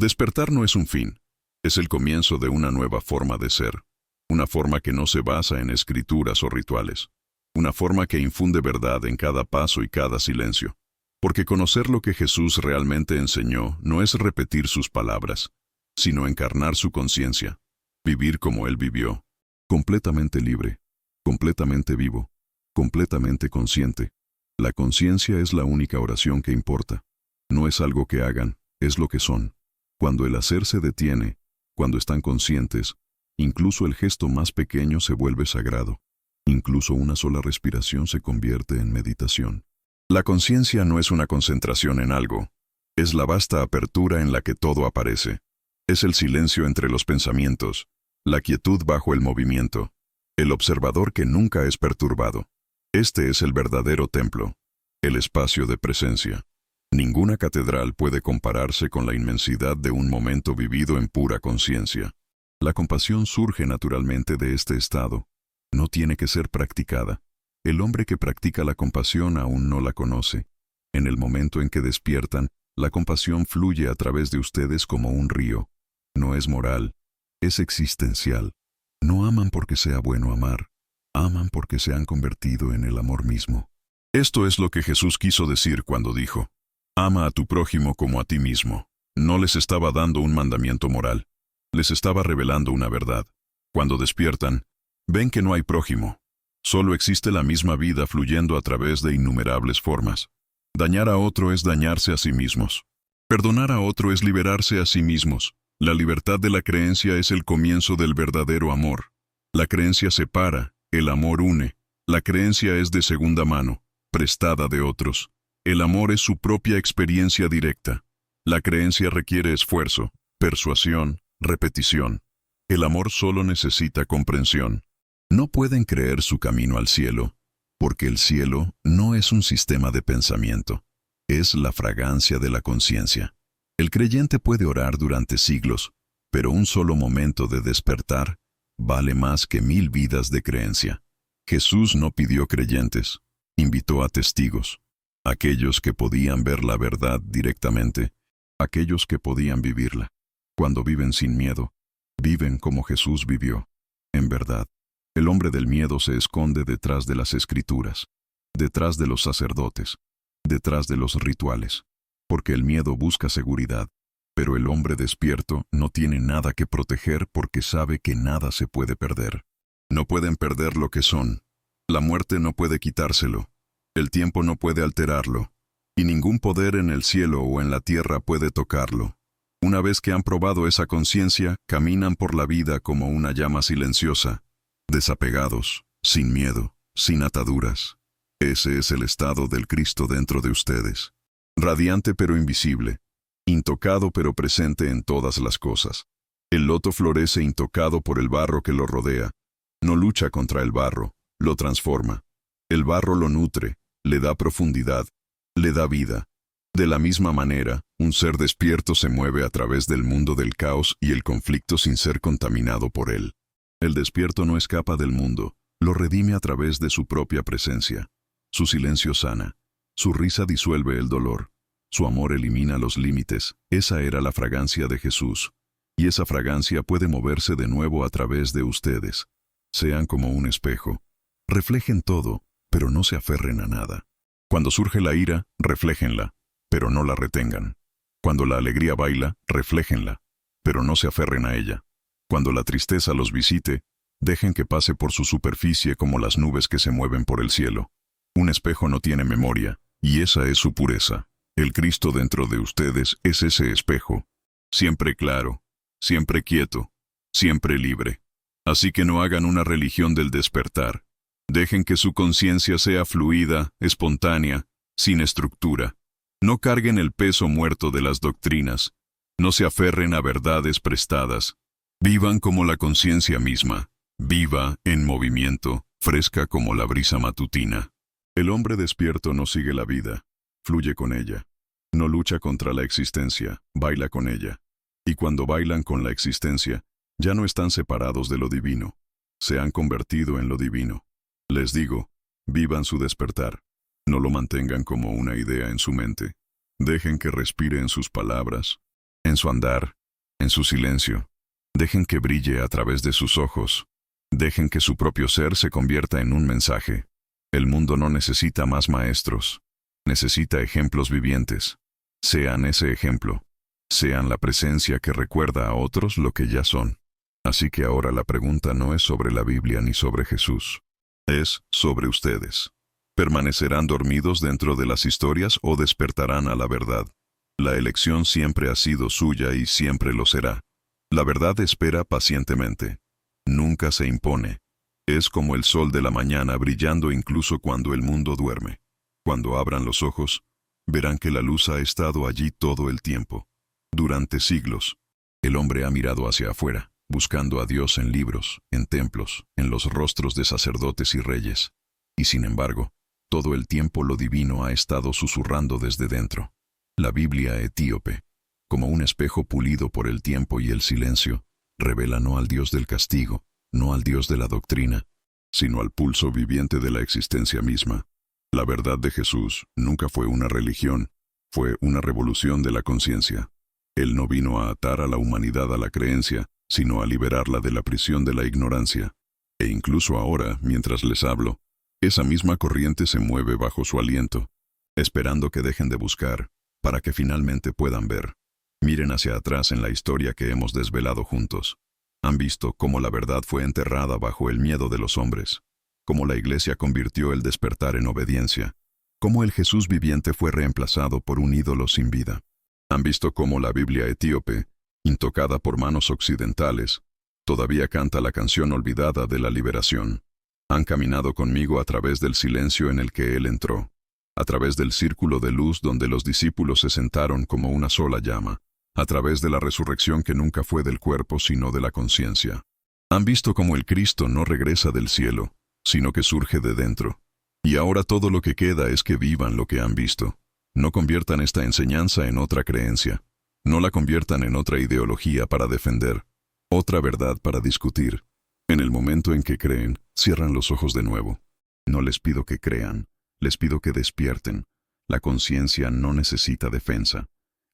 Despertar no es un fin, es el comienzo de una nueva forma de ser, una forma que no se basa en escrituras o rituales, una forma que infunde verdad en cada paso y cada silencio. Porque conocer lo que Jesús realmente enseñó no es repetir sus palabras, sino encarnar su conciencia, vivir como Él vivió, completamente libre, completamente vivo, completamente consciente. La conciencia es la única oración que importa. No es algo que hagan, es lo que son. Cuando el hacer se detiene, cuando están conscientes, incluso el gesto más pequeño se vuelve sagrado. Incluso una sola respiración se convierte en meditación. La conciencia no es una concentración en algo. Es la vasta apertura en la que todo aparece. Es el silencio entre los pensamientos, la quietud bajo el movimiento, el observador que nunca es perturbado. Este es el verdadero templo, el espacio de presencia. Ninguna catedral puede compararse con la inmensidad de un momento vivido en pura conciencia. La compasión surge naturalmente de este estado. No tiene que ser practicada. El hombre que practica la compasión aún no la conoce. En el momento en que despiertan, la compasión fluye a través de ustedes como un río. No es moral, es existencial. No aman porque sea bueno amar. Aman porque se han convertido en el amor mismo. Esto es lo que Jesús quiso decir cuando dijo: ama a tu prójimo como a ti mismo. No les estaba dando un mandamiento moral. Les estaba revelando una verdad. Cuando despiertan, ven que no hay prójimo. Solo existe la misma vida fluyendo a través de innumerables formas. Dañar a otro es dañarse a sí mismos. Perdonar a otro es liberarse a sí mismos. La libertad de la creencia es el comienzo del verdadero amor. La creencia separa, el amor une. La creencia es de segunda mano, prestada de otros. El amor es su propia experiencia directa. La creencia requiere esfuerzo, persuasión, repetición. El amor solo necesita comprensión. No pueden creer su camino al cielo, porque el cielo no es un sistema de pensamiento, es la fragancia de la conciencia. El creyente puede orar durante siglos, pero un solo momento de despertar vale más que 1000 vidas de creencia. Jesús no pidió creyentes, invitó a testigos, aquellos que podían ver la verdad directamente, aquellos que podían vivirla. Cuando viven sin miedo, viven como Jesús vivió, en verdad. El hombre del miedo se esconde detrás de las escrituras, detrás de los sacerdotes, detrás de los rituales, porque el miedo busca seguridad, pero el hombre despierto no tiene nada que proteger porque sabe que nada se puede perder. No pueden perder lo que son. La muerte no puede quitárselo. El tiempo no puede alterarlo. Y ningún poder en el cielo o en la tierra puede tocarlo. Una vez que han probado esa conciencia, caminan por la vida como una llama silenciosa, desapegados, sin miedo, sin ataduras. Ese es el estado del Cristo dentro de ustedes. Radiante pero invisible, intocado pero presente en todas las cosas. El loto florece intocado por el barro que lo rodea. No lucha contra el barro, lo transforma. El barro lo nutre, le da profundidad, le da vida. De la misma manera, un ser despierto se mueve a través del mundo del caos y el conflicto sin ser contaminado por él. El despierto no escapa del mundo, lo redime a través de su propia presencia. Su silencio sana, su risa disuelve el dolor, su amor elimina los límites. Esa era la fragancia de Jesús, y esa fragancia puede moverse de nuevo a través de ustedes. Sean como un espejo. Reflejen todo, pero no se aferren a nada. Cuando surge la ira, refléjenla, pero no la retengan. Cuando la alegría baila, refléjenla, pero no se aferren a ella. Cuando la tristeza los visite, dejen que pase por su superficie como las nubes que se mueven por el cielo. Un espejo no tiene memoria, y esa es su pureza. El Cristo dentro de ustedes es ese espejo. Siempre claro, siempre quieto, siempre libre. Así que no hagan una religión del despertar. Dejen que su conciencia sea fluida, espontánea, sin estructura. No carguen el peso muerto de las doctrinas. No se aferren a verdades prestadas. Vivan como la conciencia misma, viva, en movimiento, fresca como la brisa matutina. El hombre despierto no sigue la vida, fluye con ella. No lucha contra la existencia, baila con ella. Y cuando bailan con la existencia, ya no están separados de lo divino. Se han convertido en lo divino. Les digo, vivan su despertar. No lo mantengan como una idea en su mente. Dejen que respire en sus palabras, en su andar, en su silencio. Dejen que brille a través de sus ojos. Dejen que su propio ser se convierta en un mensaje. El mundo no necesita más maestros. Necesita ejemplos vivientes. Sean ese ejemplo. Sean la presencia que recuerda a otros lo que ya son. Así que ahora la pregunta no es sobre la Biblia ni sobre Jesús. Es sobre ustedes. ¿Permanecerán dormidos dentro de las historias o despertarán a la verdad? La elección siempre ha sido suya y siempre lo será. La verdad espera pacientemente. Nunca se impone. Es como el sol de la mañana brillando incluso cuando el mundo duerme. Cuando abran los ojos, verán que la luz ha estado allí todo el tiempo. Durante siglos, el hombre ha mirado hacia afuera, buscando a Dios en libros, en templos, en los rostros de sacerdotes y reyes. Y sin embargo, todo el tiempo lo divino ha estado susurrando desde dentro. La Biblia etíope, como un espejo pulido por el tiempo y el silencio, revela no al Dios del castigo, no al Dios de la doctrina, sino al pulso viviente de la existencia misma. La verdad de Jesús nunca fue una religión, fue una revolución de la conciencia. Él no vino a atar a la humanidad a la creencia, sino a liberarla de la prisión de la ignorancia. E incluso ahora, mientras les hablo, esa misma corriente se mueve bajo su aliento, esperando que dejen de buscar, para que finalmente puedan ver. Miren hacia atrás en la historia que hemos desvelado juntos. Han visto cómo la verdad fue enterrada bajo el miedo de los hombres, cómo la Iglesia convirtió el despertar en obediencia, cómo el Jesús viviente fue reemplazado por un ídolo sin vida. Han visto cómo la Biblia etíope, intocada por manos occidentales, todavía canta la canción olvidada de la liberación. Han caminado conmigo a través del silencio en el que Él entró, a través del círculo de luz donde los discípulos se sentaron como una sola llama, a través de la resurrección que nunca fue del cuerpo sino de la conciencia. Han visto cómo el Cristo no regresa del cielo, sino que surge de dentro. Y ahora todo lo que queda es que vivan lo que han visto. No conviertan esta enseñanza en otra creencia. No la conviertan en otra ideología para defender, otra verdad para discutir. En el momento en que creen, cierran los ojos de nuevo. No les pido que crean, les pido que despierten. La conciencia no necesita defensa.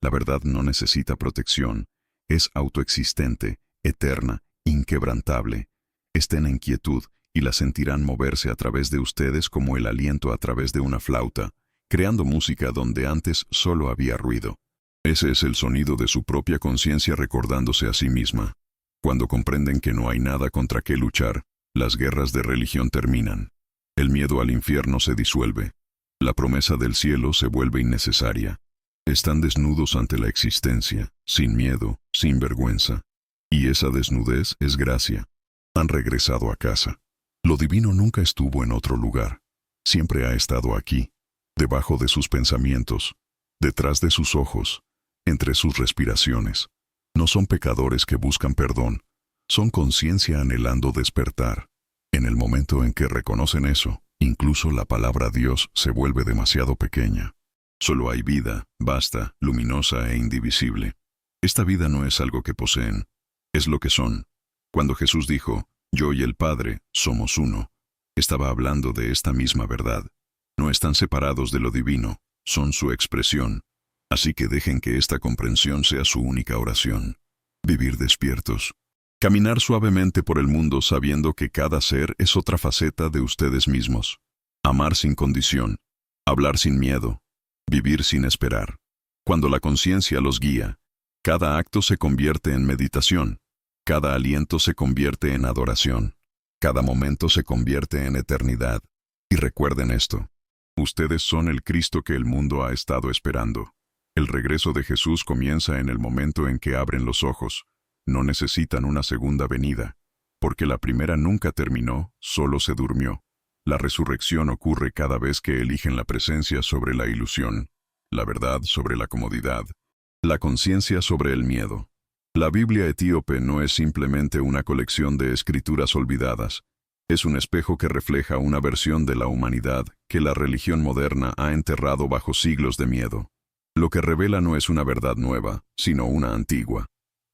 La verdad no necesita protección. Es autoexistente, eterna, inquebrantable. Estén en quietud y la sentirán moverse a través de ustedes como el aliento a través de una flauta, creando música donde antes solo había ruido. Ese es el sonido de su propia conciencia recordándose a sí misma. Cuando comprenden que no hay nada contra qué luchar, las guerras de religión terminan. El miedo al infierno se disuelve. La promesa del cielo se vuelve innecesaria. Están desnudos ante la existencia, sin miedo, sin vergüenza. Y esa desnudez es gracia. Han regresado a casa. Lo divino nunca estuvo en otro lugar. Siempre ha estado aquí, debajo de sus pensamientos, detrás de sus ojos, entre sus respiraciones. No son pecadores que buscan perdón, son conciencia anhelando despertar. En el momento en que reconocen eso, incluso la palabra Dios se vuelve demasiado pequeña. Solo hay vida, vasta, luminosa e indivisible. Esta vida no es algo que poseen, es lo que son. Cuando Jesús dijo, yo y el Padre somos uno, estaba hablando de esta misma verdad. No están separados de lo divino, son su expresión. Así que dejen que esta comprensión sea su única oración. Vivir despiertos. Caminar suavemente por el mundo sabiendo que cada ser es otra faceta de ustedes mismos. Amar sin condición. Hablar sin miedo. Vivir sin esperar. Cuando la conciencia los guía, cada acto se convierte en meditación. Cada aliento se convierte en adoración. Cada momento se convierte en eternidad. Y recuerden esto. Ustedes son el Cristo que el mundo ha estado esperando. El regreso de Jesús comienza en el momento en que abren los ojos. No necesitan una segunda venida, porque la primera nunca terminó, solo se durmió. La resurrección ocurre cada vez que eligen la presencia sobre la ilusión, la verdad sobre la comodidad, la conciencia sobre el miedo. La Biblia etíope no es simplemente una colección de escrituras olvidadas, es un espejo que refleja una versión de la humanidad que la religión moderna ha enterrado bajo siglos de miedo. Lo que revela no es una verdad nueva, sino una antigua,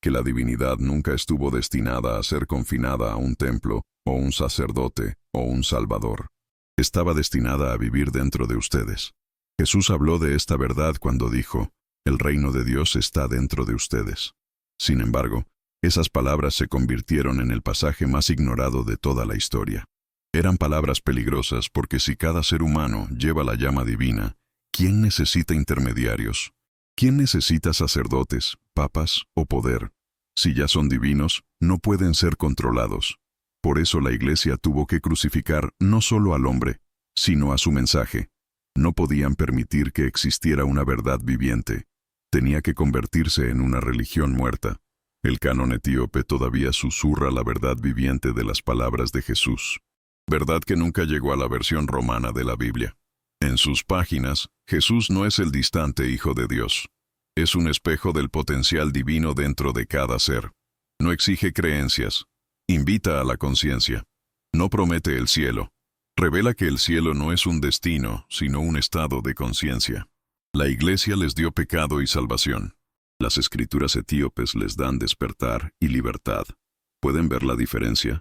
que la divinidad nunca estuvo destinada a ser confinada a un templo, o un sacerdote, o un salvador. Estaba destinada a vivir dentro de ustedes. Jesús habló de esta verdad cuando dijo, el reino de Dios está dentro de ustedes. Sin embargo, esas palabras se convirtieron en el pasaje más ignorado de toda la historia. Eran palabras peligrosas porque si cada ser humano lleva la llama divina, ¿quién necesita intermediarios? ¿Quién necesita sacerdotes, papas o poder? Si ya son divinos, no pueden ser controlados. Por eso la Iglesia tuvo que crucificar no solo al hombre, sino a su mensaje. No podían permitir que existiera una verdad viviente. Tenía que convertirse en una religión muerta. El canon etíope todavía susurra la verdad viviente de las palabras de Jesús. Verdad que nunca llegó a la versión romana de la Biblia. En sus páginas, Jesús no es el distante Hijo de Dios. Es un espejo del potencial divino dentro de cada ser. No exige creencias. Invita a la conciencia. No promete el cielo. Revela que el cielo no es un destino, sino un estado de conciencia. La Iglesia les dio pecado y salvación. Las escrituras etíopes les dan despertar y libertad. ¿Pueden ver la diferencia?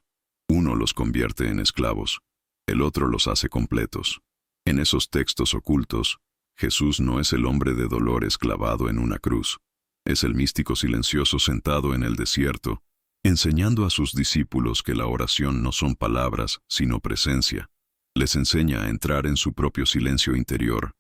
Uno los convierte en esclavos. El otro los hace completos. En esos textos ocultos, Jesús no es el hombre de dolores clavado en una cruz. Es el místico silencioso sentado en el desierto, enseñando a sus discípulos que la oración no son palabras, sino presencia. Les enseña a entrar en su propio silencio interior,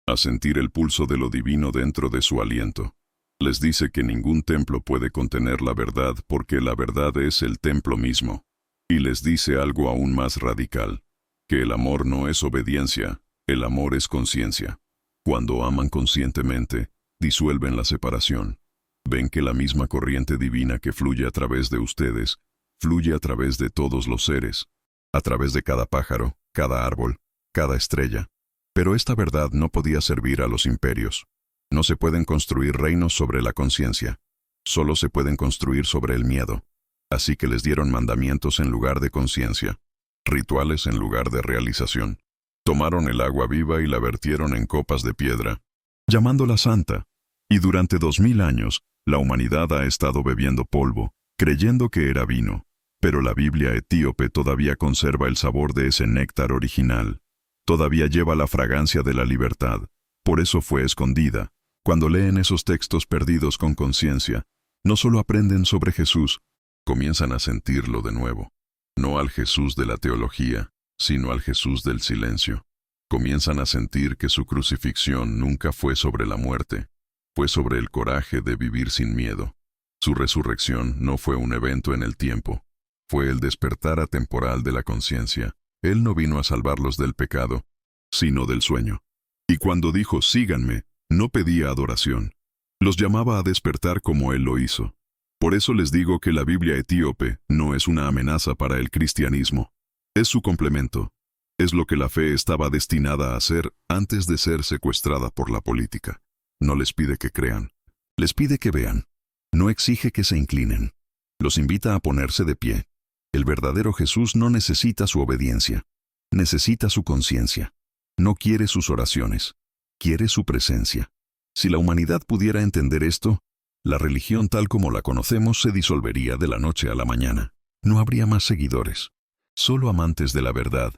a sentir el pulso de lo divino dentro de su aliento. Les dice que ningún templo puede contener la verdad porque la verdad es el templo mismo. Y les dice algo aún más radical, que el amor no es obediencia, el amor es conciencia. Cuando aman conscientemente, disuelven la separación. Ven que la misma corriente divina que fluye a través de ustedes, fluye a través de todos los seres, a través de cada pájaro, cada árbol, cada estrella. Pero esta verdad no podía servir a los imperios. No se pueden construir reinos sobre la conciencia. Solo se pueden construir sobre el miedo. Así que les dieron mandamientos en lugar de conciencia, rituales en lugar de realización. Tomaron el agua viva y la vertieron en copas de piedra, llamándola santa. Y durante 2000 años, la humanidad ha estado bebiendo polvo, creyendo que era vino. Pero la Biblia etíope todavía conserva el sabor de ese néctar original. Todavía lleva la fragancia de la libertad. Por eso fue escondida. Cuando leen esos textos perdidos con conciencia, no solo aprenden sobre Jesús, comienzan a sentirlo de nuevo. No al Jesús de la teología, sino al Jesús del silencio. Comienzan a sentir que su crucifixión nunca fue sobre la muerte, fue sobre el coraje de vivir sin miedo. Su resurrección no fue un evento en el tiempo, fue el despertar atemporal de la conciencia. Él no vino a salvarlos del pecado, sino del sueño. Y cuando dijo, síganme, no pedía adoración. Los llamaba a despertar como Él lo hizo. Por eso les digo que la Biblia etíope no es una amenaza para el cristianismo. Es su complemento. Es lo que la fe estaba destinada a hacer antes de ser secuestrada por la política. No les pide que crean. Les pide que vean. No exige que se inclinen. Los invita a ponerse de pie. El verdadero Jesús no necesita su obediencia. Necesita su conciencia. No quiere sus oraciones. Quiere su presencia. Si la humanidad pudiera entender esto, la religión tal como la conocemos se disolvería de la noche a la mañana. No habría más seguidores. Solo amantes de la verdad.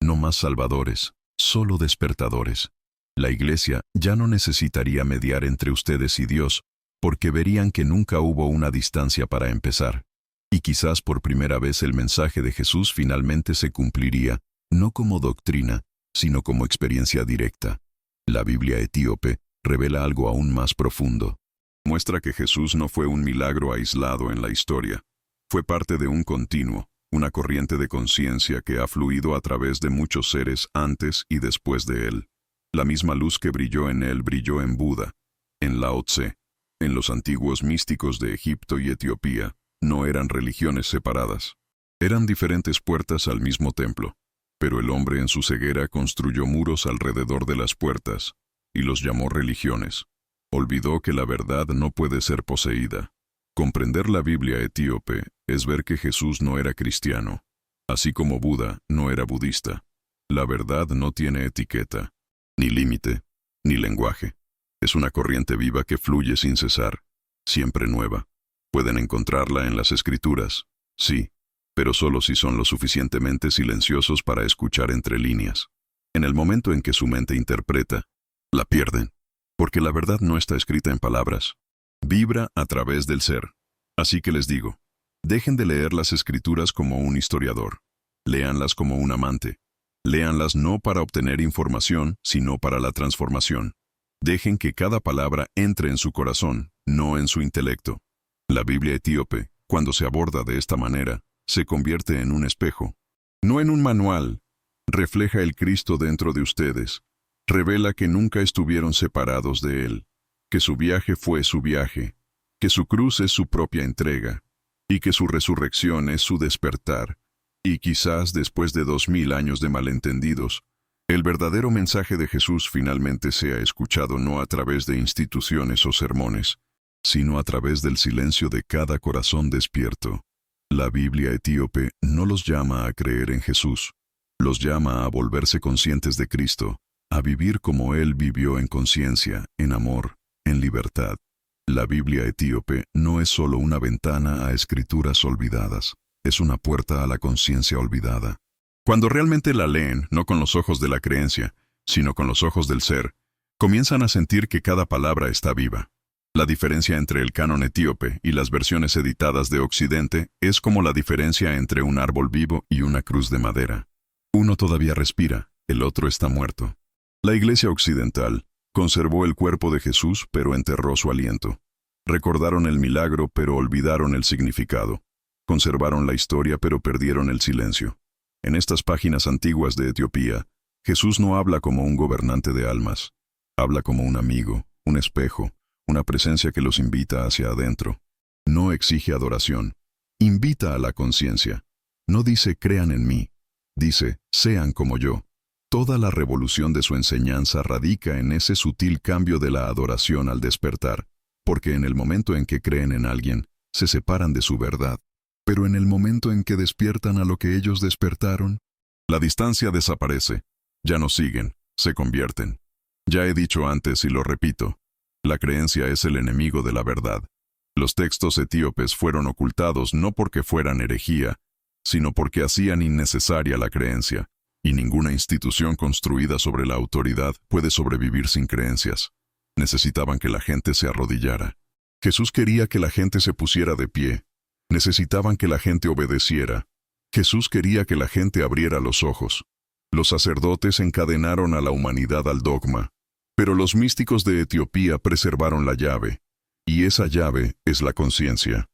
No más salvadores. Solo despertadores. La Iglesia ya no necesitaría mediar entre ustedes y Dios, porque verían que nunca hubo una distancia para empezar. Y quizás por primera vez el mensaje de Jesús finalmente se cumpliría, no como doctrina, sino como experiencia directa. La Biblia etíope revela algo aún más profundo. Muestra que Jesús no fue un milagro aislado en la historia. Fue parte de un continuo, una corriente de conciencia que ha fluido a través de muchos seres antes y después de él. La misma luz que brilló en él brilló en Buda, en Lao Tse, en los antiguos místicos de Egipto y Etiopía. No eran religiones separadas. Eran diferentes puertas al mismo templo. Pero el hombre en su ceguera construyó muros alrededor de las puertas, y los llamó religiones. Olvidó que la verdad no puede ser poseída. Comprender la Biblia etíope es ver que Jesús no era cristiano, así como Buda no era budista. La verdad no tiene etiqueta, ni límite, ni lenguaje. Es una corriente viva que fluye sin cesar, siempre nueva. Pueden encontrarla en las Escrituras, sí, pero solo si son lo suficientemente silenciosos para escuchar entre líneas. En el momento en que su mente interpreta, la pierden, porque la verdad no está escrita en palabras. Vibra a través del ser. Así que les digo, dejen de leer las Escrituras como un historiador. Léanlas como un amante. Léanlas no para obtener información, sino para la transformación. Dejen que cada palabra entre en su corazón, no en su intelecto. La Biblia etíope, cuando se aborda de esta manera, se convierte en un espejo. No en un manual, Refleja el Cristo dentro de ustedes. Revela que nunca estuvieron separados de Él, que su viaje fue su viaje, que su cruz es su propia entrega, y que su resurrección es su despertar. Y quizás después de 2000 años de malentendidos, el verdadero mensaje de Jesús finalmente sea escuchado no a través de instituciones o sermones, sino a través del silencio de cada corazón despierto. La Biblia etíope no los llama a creer en Jesús, los llama a volverse conscientes de Cristo, a vivir como Él vivió en conciencia, en amor, en libertad. La Biblia etíope no es solo una ventana a escrituras olvidadas, es una puerta a la conciencia olvidada. Cuando realmente la leen, no con los ojos de la creencia, sino con los ojos del ser, comienzan a sentir que cada palabra está viva. La diferencia entre el canon etíope y las versiones editadas de Occidente es como la diferencia entre un árbol vivo y una cruz de madera. Uno todavía respira, el otro está muerto. La Iglesia occidental conservó el cuerpo de Jesús, pero enterró su aliento. Recordaron el milagro, pero olvidaron el significado. Conservaron la historia, pero perdieron el silencio. En estas páginas antiguas de Etiopía, Jesús no habla como un gobernante de almas. Habla como un amigo, un espejo, una presencia que los invita hacia adentro. No exige adoración. Invita a la conciencia. No dice crean en mí. Dice sean como yo. Toda la revolución de su enseñanza radica en ese sutil cambio de la adoración al despertar, porque en el momento en que creen en alguien, se separan de su verdad. Pero en el momento en que despiertan a lo que ellos despertaron, la distancia desaparece. Ya no siguen, se convierten. Ya he dicho antes y lo repito, la creencia es el enemigo de la verdad. Los textos etíopes fueron ocultados no porque fueran herejía, sino porque hacían innecesaria la creencia, y ninguna institución construida sobre la autoridad puede sobrevivir sin creencias. Necesitaban que la gente se arrodillara. Jesús quería que la gente se pusiera de pie. Necesitaban que la gente obedeciera. Jesús quería que la gente abriera los ojos. Los sacerdotes encadenaron a la humanidad al dogma, pero los místicos de Etiopía preservaron la llave, y esa llave es la conciencia.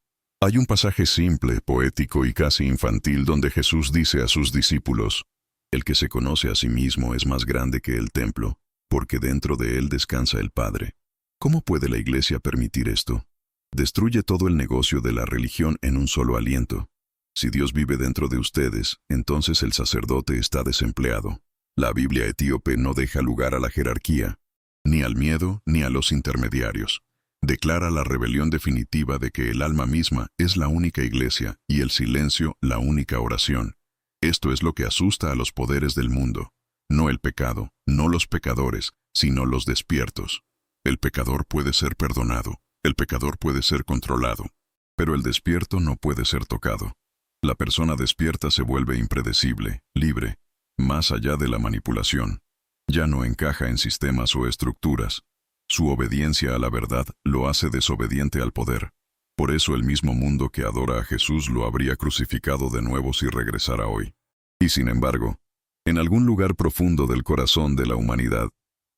Hay un pasaje simple, poético y casi infantil donde Jesús dice a sus discípulos: el que se conoce a sí mismo es más grande que el templo, porque dentro de él descansa el Padre. ¿Cómo puede la Iglesia permitir esto? Destruye todo el negocio de la religión en un solo aliento. Si Dios vive dentro de ustedes, entonces el sacerdote está desempleado. La Biblia etíope no deja lugar a la jerarquía, ni al miedo, ni a los intermediarios. Declara la rebelión definitiva de que el alma misma es la única iglesia y el silencio la única oración. Esto es lo que asusta a los poderes del mundo. No el pecado, no los pecadores, sino los despiertos. El pecador puede ser perdonado. El pecador puede ser controlado, pero el despierto no puede ser tocado. La persona despierta se vuelve impredecible, libre, más allá de la manipulación. Ya no encaja en sistemas o estructuras. Su obediencia a la verdad lo hace desobediente al poder. Por eso el mismo mundo que adora a Jesús lo habría crucificado de nuevo si regresara hoy. Y sin embargo, en algún lugar profundo del corazón de la humanidad,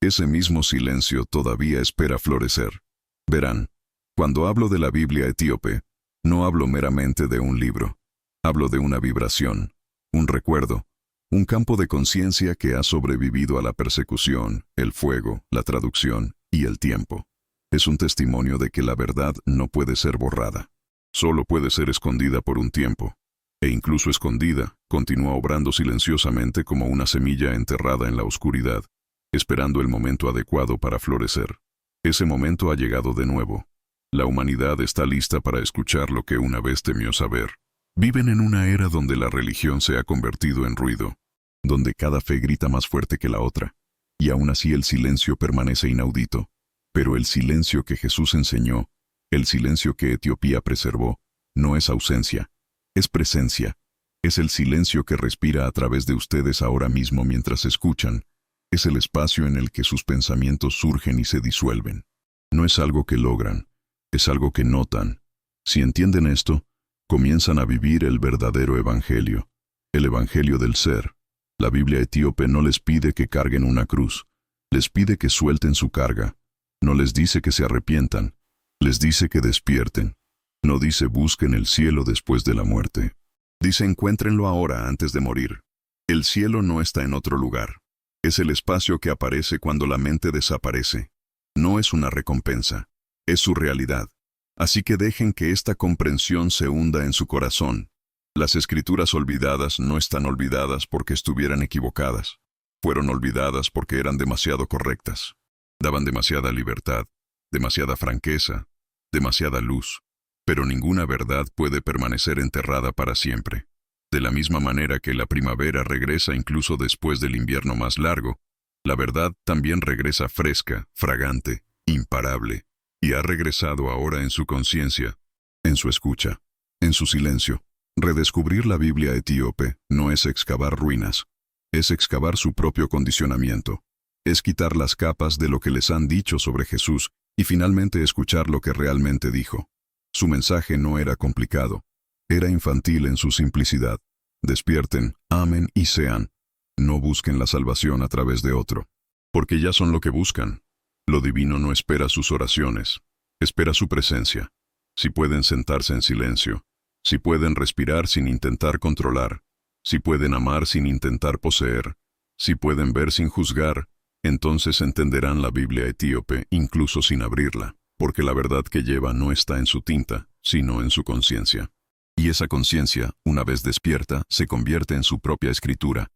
ese mismo silencio todavía espera florecer. Verán, cuando hablo de la Biblia etíope, no hablo meramente de un libro. Hablo de una vibración, un recuerdo, un campo de conciencia que ha sobrevivido a la persecución, el fuego, la traducción y el tiempo. Es un testimonio de que la verdad no puede ser borrada. Solo puede ser escondida por un tiempo. E incluso escondida, continúa obrando silenciosamente como una semilla enterrada en la oscuridad, esperando el momento adecuado para florecer. Ese momento ha llegado de nuevo. La humanidad está lista para escuchar lo que una vez temió saber. Viven en una era donde la religión se ha convertido en ruido, donde cada fe grita más fuerte que la otra, y aún así el silencio permanece inaudito. Pero el silencio que Jesús enseñó, el silencio que Etiopía preservó, no es ausencia, es presencia. Es el silencio que respira a través de ustedes ahora mismo mientras escuchan. Es el espacio en el que sus pensamientos surgen y se disuelven. No es algo que logran, es algo que notan. Si entienden esto, comienzan a vivir el verdadero evangelio, el evangelio del ser. La Biblia etíope no les pide que carguen una cruz, les pide que suelten su carga. No les dice que se arrepientan, les dice que despierten. No dice busquen el cielo después de la muerte. Dice encuéntrenlo ahora antes de morir. El cielo no está en otro lugar. Es el espacio que aparece cuando la mente desaparece. No es una recompensa, es su realidad. Así que dejen que esta comprensión se hunda en su corazón. Las escrituras olvidadas no están olvidadas porque estuvieran equivocadas. Fueron olvidadas porque eran demasiado correctas. Daban demasiada libertad, demasiada franqueza, demasiada luz. Pero ninguna verdad puede permanecer enterrada para siempre. De la misma manera que la primavera regresa incluso después del invierno más largo, la verdad también regresa fresca, fragante, imparable, y ha regresado ahora en su conciencia, en su escucha, en su silencio. Redescubrir la Biblia etíope no es excavar ruinas, es excavar su propio condicionamiento, es quitar las capas de lo que les han dicho sobre Jesús y finalmente escuchar lo que realmente dijo. Su mensaje no era complicado, era infantil en su simplicidad. Despierten, amen y sean. No busquen la salvación a través de otro, porque ya son lo que buscan. Lo divino no espera sus oraciones, espera su presencia. Si pueden sentarse en silencio, si pueden respirar sin intentar controlar, si pueden amar sin intentar poseer, si pueden ver sin juzgar, entonces entenderán la Biblia etíope incluso sin abrirla, porque la verdad que lleva no está en su tinta, sino en su conciencia. Y esa conciencia, una vez despierta, se convierte en su propia escritura.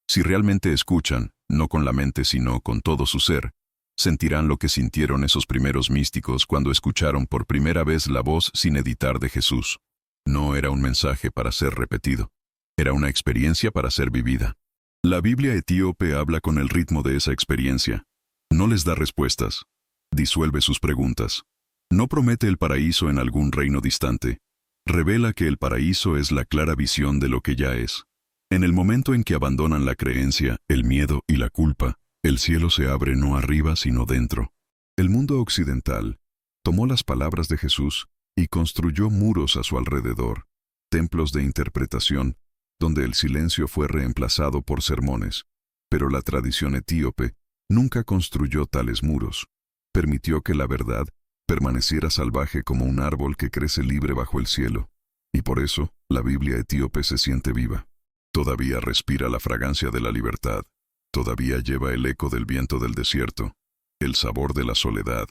Si realmente escuchan, no con la mente sino con todo su ser, sentirán lo que sintieron esos primeros místicos cuando escucharon por primera vez la voz sin editar de Jesús. No era un mensaje para ser repetido, era una experiencia para ser vivida. La Biblia etíope habla con el ritmo de esa experiencia. No les da respuestas, disuelve sus preguntas. No promete el paraíso en algún reino distante. Revela que el paraíso es la clara visión de lo que ya es. En el momento en que abandonan la creencia, el miedo y la culpa, el cielo se abre no arriba sino dentro. El mundo occidental tomó las palabras de Jesús y construyó muros a su alrededor, templos de interpretación, donde el silencio fue reemplazado por sermones. Pero la tradición etíope nunca construyó tales muros. Permitió que la verdad permaneciera salvaje como un árbol que crece libre bajo el cielo. Y por eso, la Biblia etíope se siente viva. Todavía respira la fragancia de la libertad. Todavía lleva el eco del viento del desierto, el sabor de la soledad,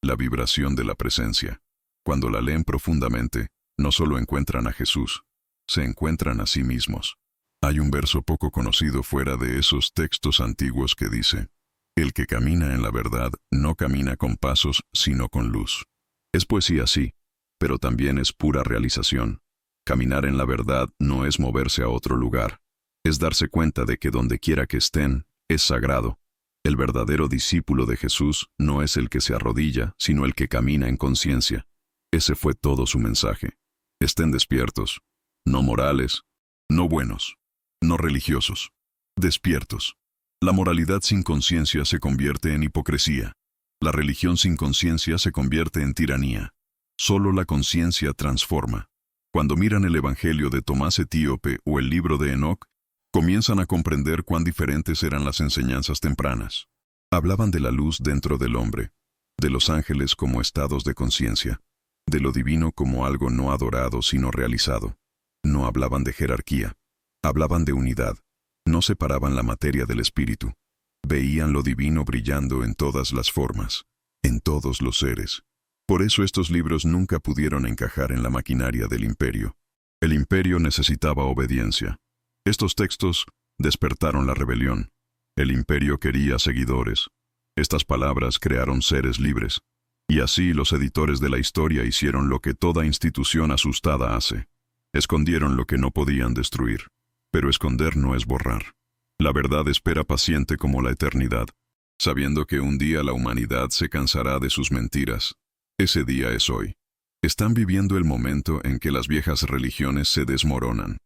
la vibración de la presencia. Cuando la leen profundamente, no solo encuentran a Jesús, se encuentran a sí mismos. Hay un verso poco conocido fuera de esos textos antiguos que dice: el que camina en la verdad no camina con pasos, sino con luz. Es poesía sí, pero también es pura realización. Caminar en la verdad no es moverse a otro lugar, es darse cuenta de que donde quiera que estén, es sagrado. El verdadero discípulo de Jesús no es el que se arrodilla, sino el que camina en conciencia. Ese fue todo su mensaje. Estén despiertos, no morales, no buenos, no religiosos, despiertos. La moralidad sin conciencia se convierte en hipocresía. La religión sin conciencia se convierte en tiranía. Solo la conciencia transforma. Cuando miran el Evangelio de Tomás Etíope o el libro de Enoc, comienzan a comprender cuán diferentes eran las enseñanzas tempranas. Hablaban de la luz dentro del hombre, de los ángeles como estados de conciencia, de lo divino como algo no adorado sino realizado. No hablaban de jerarquía, hablaban de unidad. No separaban la materia del espíritu. Veían lo divino brillando en todas las formas, en todos los seres. Por eso estos libros nunca pudieron encajar en la maquinaria del imperio. El imperio necesitaba obediencia. Estos textos despertaron la rebelión. El imperio quería seguidores. Estas palabras crearon seres libres. Y así los editores de la historia hicieron lo que toda institución asustada hace. Escondieron lo que no podían destruir. Pero esconder no es borrar. La verdad espera paciente como la eternidad, sabiendo que un día la humanidad se cansará de sus mentiras. Ese día es hoy. Están viviendo el momento en que las viejas religiones se desmoronan,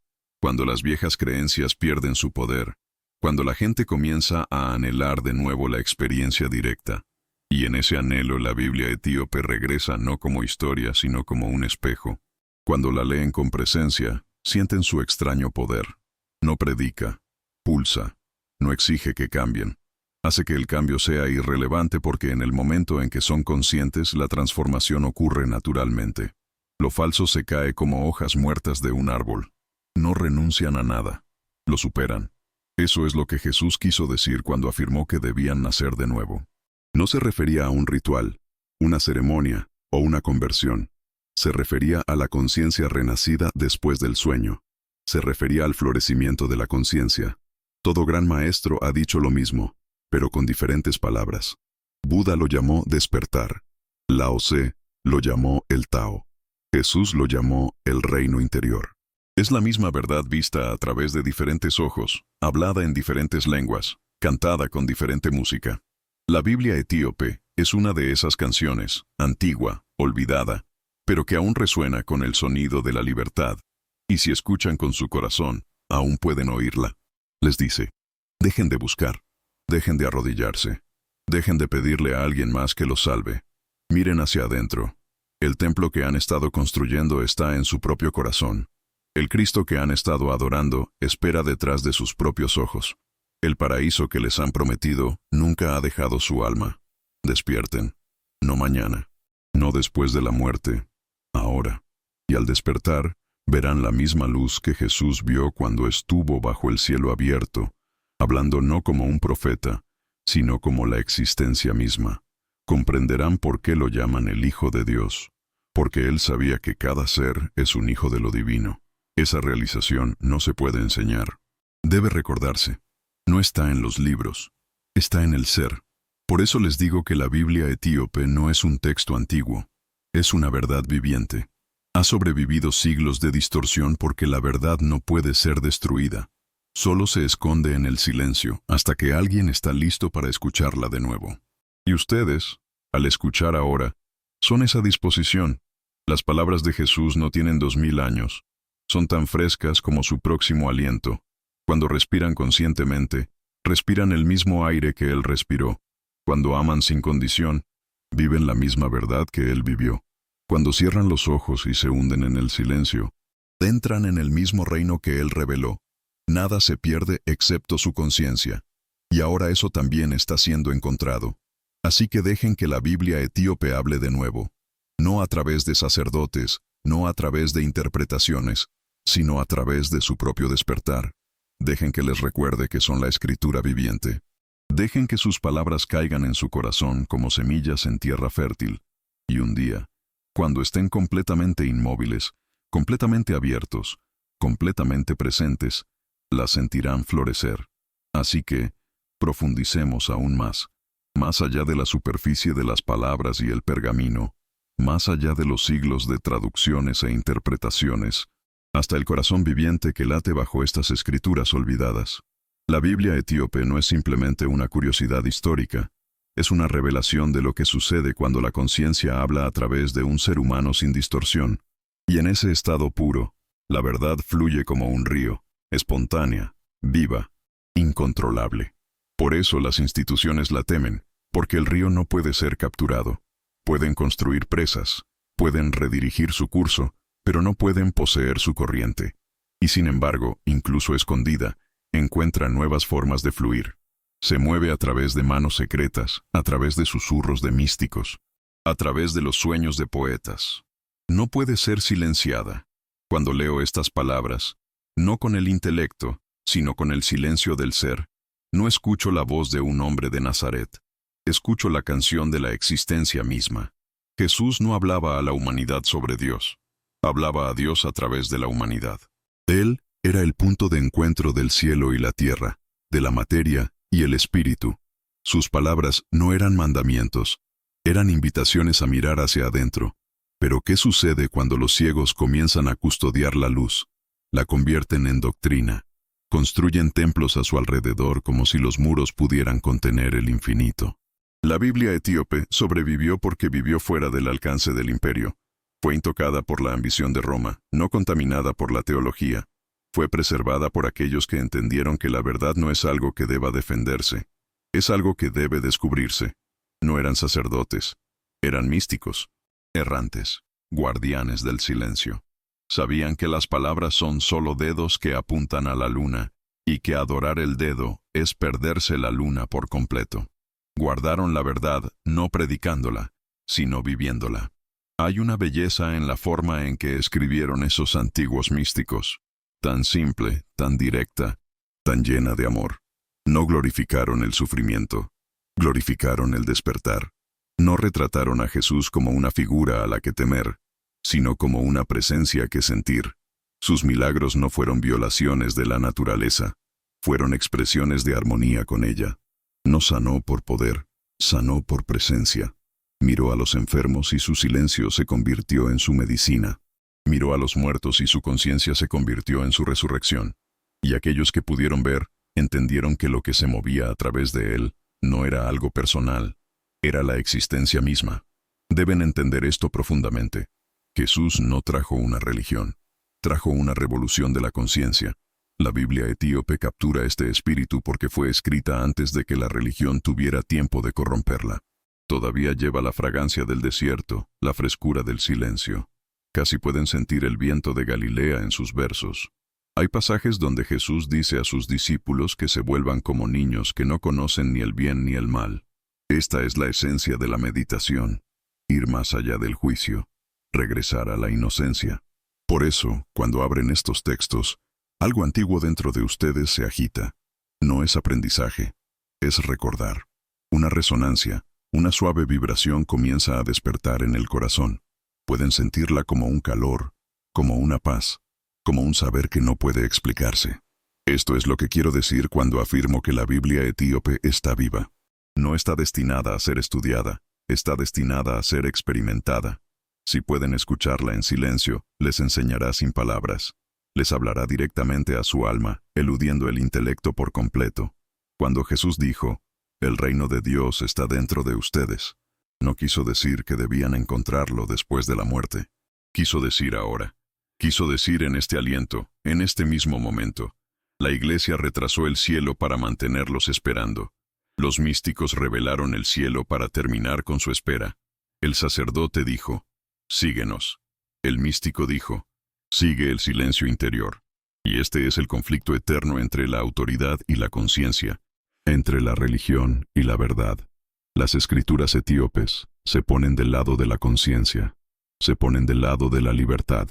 cuando las viejas creencias pierden su poder, cuando la gente comienza a anhelar de nuevo la experiencia directa. Y en ese anhelo la Biblia etíope regresa no como historia, sino como un espejo. Cuando la leen con presencia, sienten su extraño poder. No predica, pulsa, no exige que cambien. Hace que el cambio sea irrelevante porque en el momento en que son conscientes la transformación ocurre naturalmente. Lo falso se cae como hojas muertas de un árbol. No renuncian a nada, lo superan. Eso es lo que Jesús quiso decir cuando afirmó que debían nacer de nuevo. No se refería a un ritual, una ceremonia o una conversión. Se refería a la conciencia renacida después del sueño. Se refería al florecimiento de la conciencia. Todo gran maestro ha dicho lo mismo, pero con diferentes palabras. Buda lo llamó despertar. Lao Tse lo llamó el Tao. Jesús lo llamó el reino interior. Es la misma verdad vista a través de diferentes ojos, hablada en diferentes lenguas, cantada con diferente música. La Biblia etíope es una de esas canciones, antigua, olvidada, pero que aún resuena con el sonido de la libertad. Y si escuchan con su corazón, aún pueden oírla. Les dice, dejen de buscar, dejen de arrodillarse, dejen de pedirle a alguien más que los salve. Miren hacia adentro. El templo que han estado construyendo está en su propio corazón. El Cristo que han estado adorando espera detrás de sus propios ojos. El paraíso que les han prometido nunca ha dejado su alma. Despierten. No mañana. No después de la muerte. Ahora. Y al despertar, verán la misma luz que Jesús vio cuando estuvo bajo el cielo abierto, hablando no como un profeta, sino como la existencia misma. Comprenderán por qué lo llaman el Hijo de Dios, porque Él sabía que cada ser es un hijo de lo divino. Esa realización no se puede enseñar. Debe recordarse. No está en los libros. Está en el ser. Por eso les digo que la Biblia etíope no es un texto antiguo. Es una verdad viviente. Ha sobrevivido siglos de distorsión porque la verdad no puede ser destruida. Solo se esconde en el silencio hasta que alguien está listo para escucharla de nuevo. Y ustedes, al escuchar ahora, son esa disposición. Las palabras de Jesús no tienen 2000 años. Son tan frescas como su próximo aliento. Cuando respiran conscientemente, respiran el mismo aire que Él respiró. Cuando aman sin condición, viven la misma verdad que Él vivió. Cuando cierran los ojos y se hunden en el silencio, entran en el mismo reino que Él reveló. Nada se pierde excepto su conciencia. Y ahora eso también está siendo encontrado. Así que dejen que la Biblia etíope hable de nuevo. No a través de sacerdotes, no a través de interpretaciones, sino a través de su propio despertar. Dejen que les recuerde que son la escritura viviente. Dejen que sus palabras caigan en su corazón como semillas en tierra fértil. Y un día, cuando estén completamente inmóviles, completamente abiertos, completamente presentes, las sentirán florecer. Así que, profundicemos aún más allá de la superficie de las palabras y el pergamino, más allá de los siglos de traducciones e interpretaciones, hasta el corazón viviente que late bajo estas escrituras olvidadas. La Biblia etíope no es simplemente una curiosidad histórica, es una revelación de lo que sucede cuando la conciencia habla a través de un ser humano sin distorsión. Y en ese estado puro, la verdad fluye como un río, espontánea, viva, incontrolable. Por eso las instituciones la temen, porque el río no puede ser capturado. Pueden construir presas, pueden redirigir su curso, pero no pueden poseer su corriente. Y sin embargo, incluso escondida, encuentra nuevas formas de fluir. Se mueve a través de manos secretas, a través de susurros de místicos, a través de los sueños de poetas. No puede ser silenciada. Cuando leo estas palabras, no con el intelecto, sino con el silencio del ser, no escucho la voz de un hombre de Nazaret. Escucho la canción de la existencia misma. Jesús no hablaba a la humanidad sobre Dios. Hablaba a Dios a través de la humanidad. Él era el punto de encuentro del cielo y la tierra, de la materia y el espíritu. Sus palabras no eran mandamientos, eran invitaciones a mirar hacia adentro. Pero ¿qué sucede cuando los ciegos comienzan a custodiar la luz? La convierten en doctrina. Construyen templos a su alrededor como si los muros pudieran contener el infinito. La Biblia etíope sobrevivió porque vivió fuera del alcance del imperio. Fue intocada por la ambición de Roma, no contaminada por la teología. Fue preservada por aquellos que entendieron que la verdad no es algo que deba defenderse, es algo que debe descubrirse. No eran sacerdotes, eran místicos, errantes, guardianes del silencio. Sabían que las palabras son solo dedos que apuntan a la luna, y que adorar el dedo es perderse la luna por completo. Guardaron la verdad no predicándola, sino viviéndola. Hay una belleza en la forma en que escribieron esos antiguos místicos, tan simple, tan directa, tan llena de amor. No glorificaron el sufrimiento, glorificaron el despertar. No retrataron a Jesús como una figura a la que temer, sino como una presencia que sentir. Sus milagros no fueron violaciones de la naturaleza, fueron expresiones de armonía con ella. No sanó por poder, sanó por presencia. Miró a los enfermos y su silencio se convirtió en su medicina. Miró a los muertos y su conciencia se convirtió en su resurrección. Y aquellos que pudieron ver, entendieron que lo que se movía a través de él no era algo personal, era la existencia misma. Deben entender esto profundamente. Jesús no trajo una religión, trajo una revolución de la conciencia. La Biblia etíope captura este espíritu porque fue escrita antes de que la religión tuviera tiempo de corromperla. Todavía lleva la fragancia del desierto, la frescura del silencio. Casi pueden sentir el viento de Galilea en sus versos. Hay pasajes donde Jesús dice a sus discípulos que se vuelvan como niños que no conocen ni el bien ni el mal. Esta es la esencia de la meditación, ir más allá del juicio, regresar a la inocencia. Por eso, cuando abren estos textos, algo antiguo dentro de ustedes se agita. No es aprendizaje, es recordar. Una resonancia, una suave vibración comienza a despertar en el corazón. Pueden sentirla como un calor, como una paz, como un saber que no puede explicarse. Esto es lo que quiero decir cuando afirmo que la Biblia etíope está viva. No está destinada a ser estudiada, está destinada a ser experimentada. Si pueden escucharla en silencio, les enseñará sin palabras. Les hablará directamente a su alma, eludiendo el intelecto por completo. Cuando Jesús dijo, «El reino de Dios está dentro de ustedes», no quiso decir que debían encontrarlo después de la muerte. Quiso decir ahora. Quiso decir en este aliento, en este mismo momento. La Iglesia retrasó el cielo para mantenerlos esperando. Los místicos revelaron el cielo para terminar con su espera. El sacerdote dijo, «Síguenos». El místico dijo, «Sigue el silencio interior». Y este es el conflicto eterno entre la autoridad y la conciencia, entre la religión y la verdad. Las escrituras etíopes se ponen del lado de la conciencia, se ponen del lado de la libertad.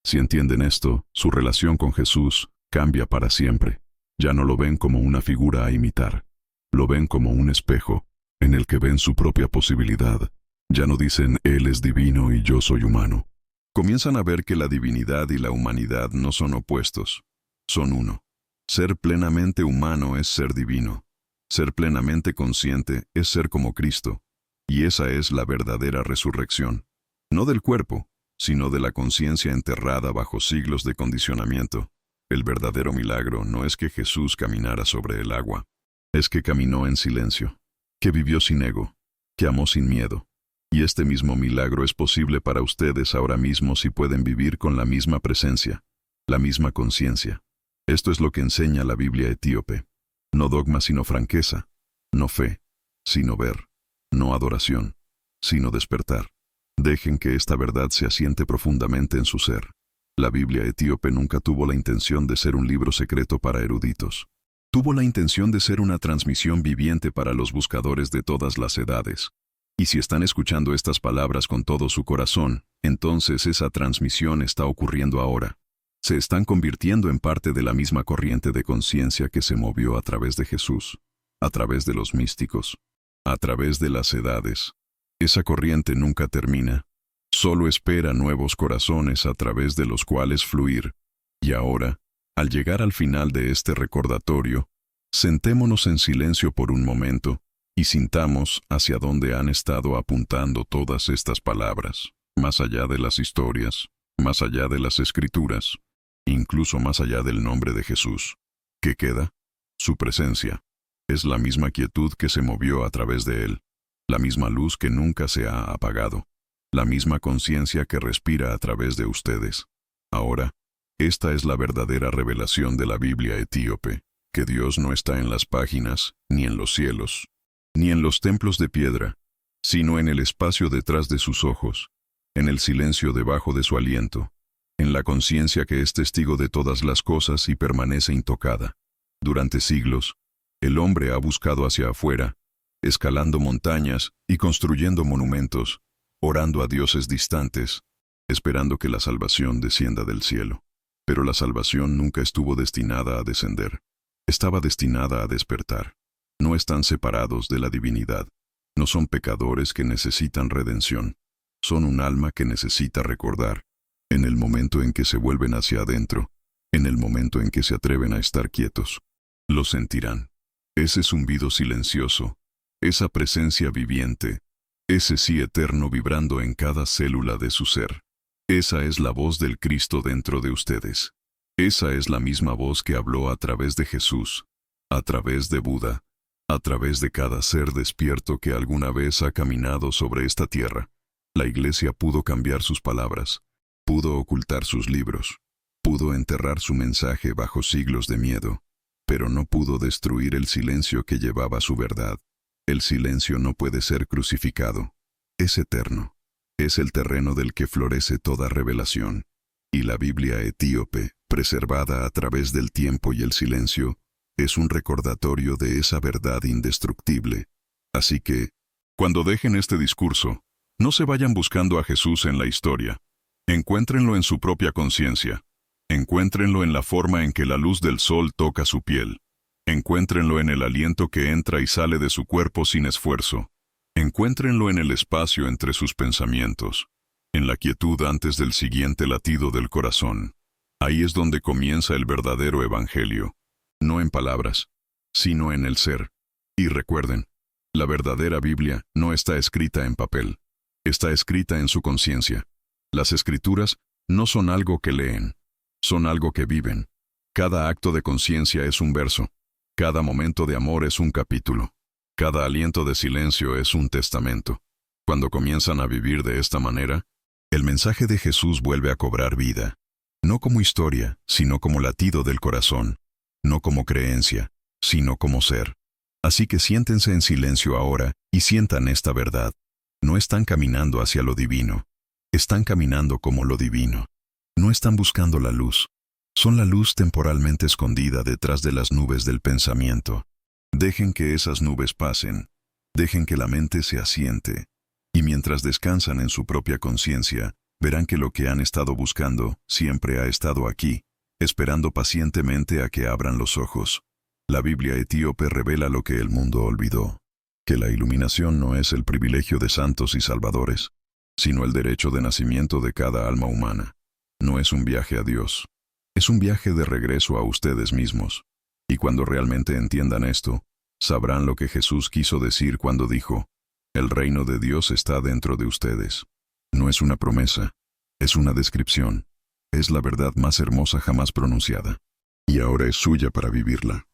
Si entienden esto, su relación con Jesús cambia para siempre. Ya no lo ven como una figura a imitar, lo ven como un espejo en el que ven su propia posibilidad. Ya no dicen, Él es divino y yo soy humano. Comienzan a ver que la divinidad y la humanidad no son opuestos, son uno. Ser plenamente humano es ser divino. Ser plenamente consciente es ser como Cristo, y esa es la verdadera resurrección. No del cuerpo, sino de la conciencia enterrada bajo siglos de condicionamiento. El verdadero milagro no es que Jesús caminara sobre el agua, es que caminó en silencio, que vivió sin ego, que amó sin miedo. Y este mismo milagro es posible para ustedes ahora mismo si pueden vivir con la misma presencia, la misma conciencia. Esto es lo que enseña la Biblia etíope. No dogma sino franqueza, no fe, sino ver, no adoración, sino despertar. Dejen que esta verdad se asiente profundamente en su ser. La Biblia etíope nunca tuvo la intención de ser un libro secreto para eruditos. Tuvo la intención de ser una transmisión viviente para los buscadores de todas las edades. Y si están escuchando estas palabras con todo su corazón, entonces esa transmisión está ocurriendo ahora. Se están convirtiendo en parte de la misma corriente de conciencia que se movió a través de Jesús, a través de los místicos, a través de las edades. Esa corriente nunca termina, solo espera nuevos corazones a través de los cuales fluir. Y ahora, al llegar al final de este recordatorio, sentémonos en silencio por un momento y sintamos hacia dónde han estado apuntando todas estas palabras, más allá de las historias, más allá de las escrituras, incluso más allá del nombre de Jesús. ¿Qué queda? Su presencia. Es la misma quietud que se movió a través de él, la misma luz que nunca se ha apagado, la misma conciencia que respira a través de ustedes. Ahora, esta es la verdadera revelación de la Biblia etíope, que Dios no está en las páginas, ni en los cielos, ni en los templos de piedra, sino en el espacio detrás de sus ojos, en el silencio debajo de su aliento, en la conciencia que es testigo de todas las cosas y permanece intocada. Durante siglos, el hombre ha buscado hacia afuera, escalando montañas y construyendo monumentos, orando a dioses distantes, esperando que la salvación descienda del cielo. Pero la salvación nunca estuvo destinada a descender. estaba destinada a despertar. No están separados de la divinidad. No son pecadores que necesitan redención. Son un alma que necesita recordar. En el momento en que se vuelven hacia adentro, en el momento en que se atreven a estar quietos, lo sentirán. Ese zumbido silencioso, esa presencia viviente, ese sí eterno vibrando en cada célula de su ser. Esa es la voz del Cristo dentro de ustedes. Esa es la misma voz que habló a través de Jesús, a través de Buda, a través de cada ser despierto que alguna vez ha caminado sobre esta tierra. La Iglesia pudo cambiar sus palabras, pudo ocultar sus libros, pudo enterrar su mensaje bajo siglos de miedo, pero no pudo destruir el silencio que llevaba su verdad. El silencio no puede ser crucificado. Es eterno. Es el terreno del que florece toda revelación. Y la Biblia etíope, preservada a través del tiempo y el silencio, es un recordatorio de esa verdad indestructible. Así que, cuando dejen este discurso, no se vayan buscando a Jesús en la historia. Encuéntrenlo en su propia conciencia. Encuéntrenlo en la forma en que la luz del sol toca su piel. Encuéntrenlo en el aliento que entra y sale de su cuerpo sin esfuerzo. Encuéntrenlo en el espacio entre sus pensamientos, en la quietud antes del siguiente latido del corazón. Ahí es donde comienza el verdadero evangelio, no en palabras, sino en el ser. Y recuerden, la verdadera Biblia no está escrita en papel, está escrita en su conciencia. Las escrituras no son algo que leen, son algo que viven. Cada acto de conciencia es un verso, cada momento de amor es un capítulo. Cada aliento de silencio es un testamento. Cuando comienzan a vivir de esta manera, el mensaje de Jesús vuelve a cobrar vida. No como historia, sino como latido del corazón. No como creencia, sino como ser. Así que siéntense en silencio ahora y sientan esta verdad. No están caminando hacia lo divino. Están caminando como lo divino. No están buscando la luz. Son la luz temporalmente escondida detrás de las nubes del pensamiento. Dejen que esas nubes pasen, dejen que la mente se asiente, y mientras descansan en su propia conciencia, verán que lo que han estado buscando siempre ha estado aquí, esperando pacientemente a que abran los ojos. La Biblia etíope revela lo que el mundo olvidó, que la iluminación no es el privilegio de santos y salvadores, sino el derecho de nacimiento de cada alma humana. No es un viaje a Dios, es un viaje de regreso a ustedes mismos. Y cuando realmente entiendan esto, sabrán lo que Jesús quiso decir cuando dijo, el reino de Dios está dentro de ustedes. No es una promesa, es una descripción, es la verdad más hermosa jamás pronunciada. Y ahora es suya para vivirla.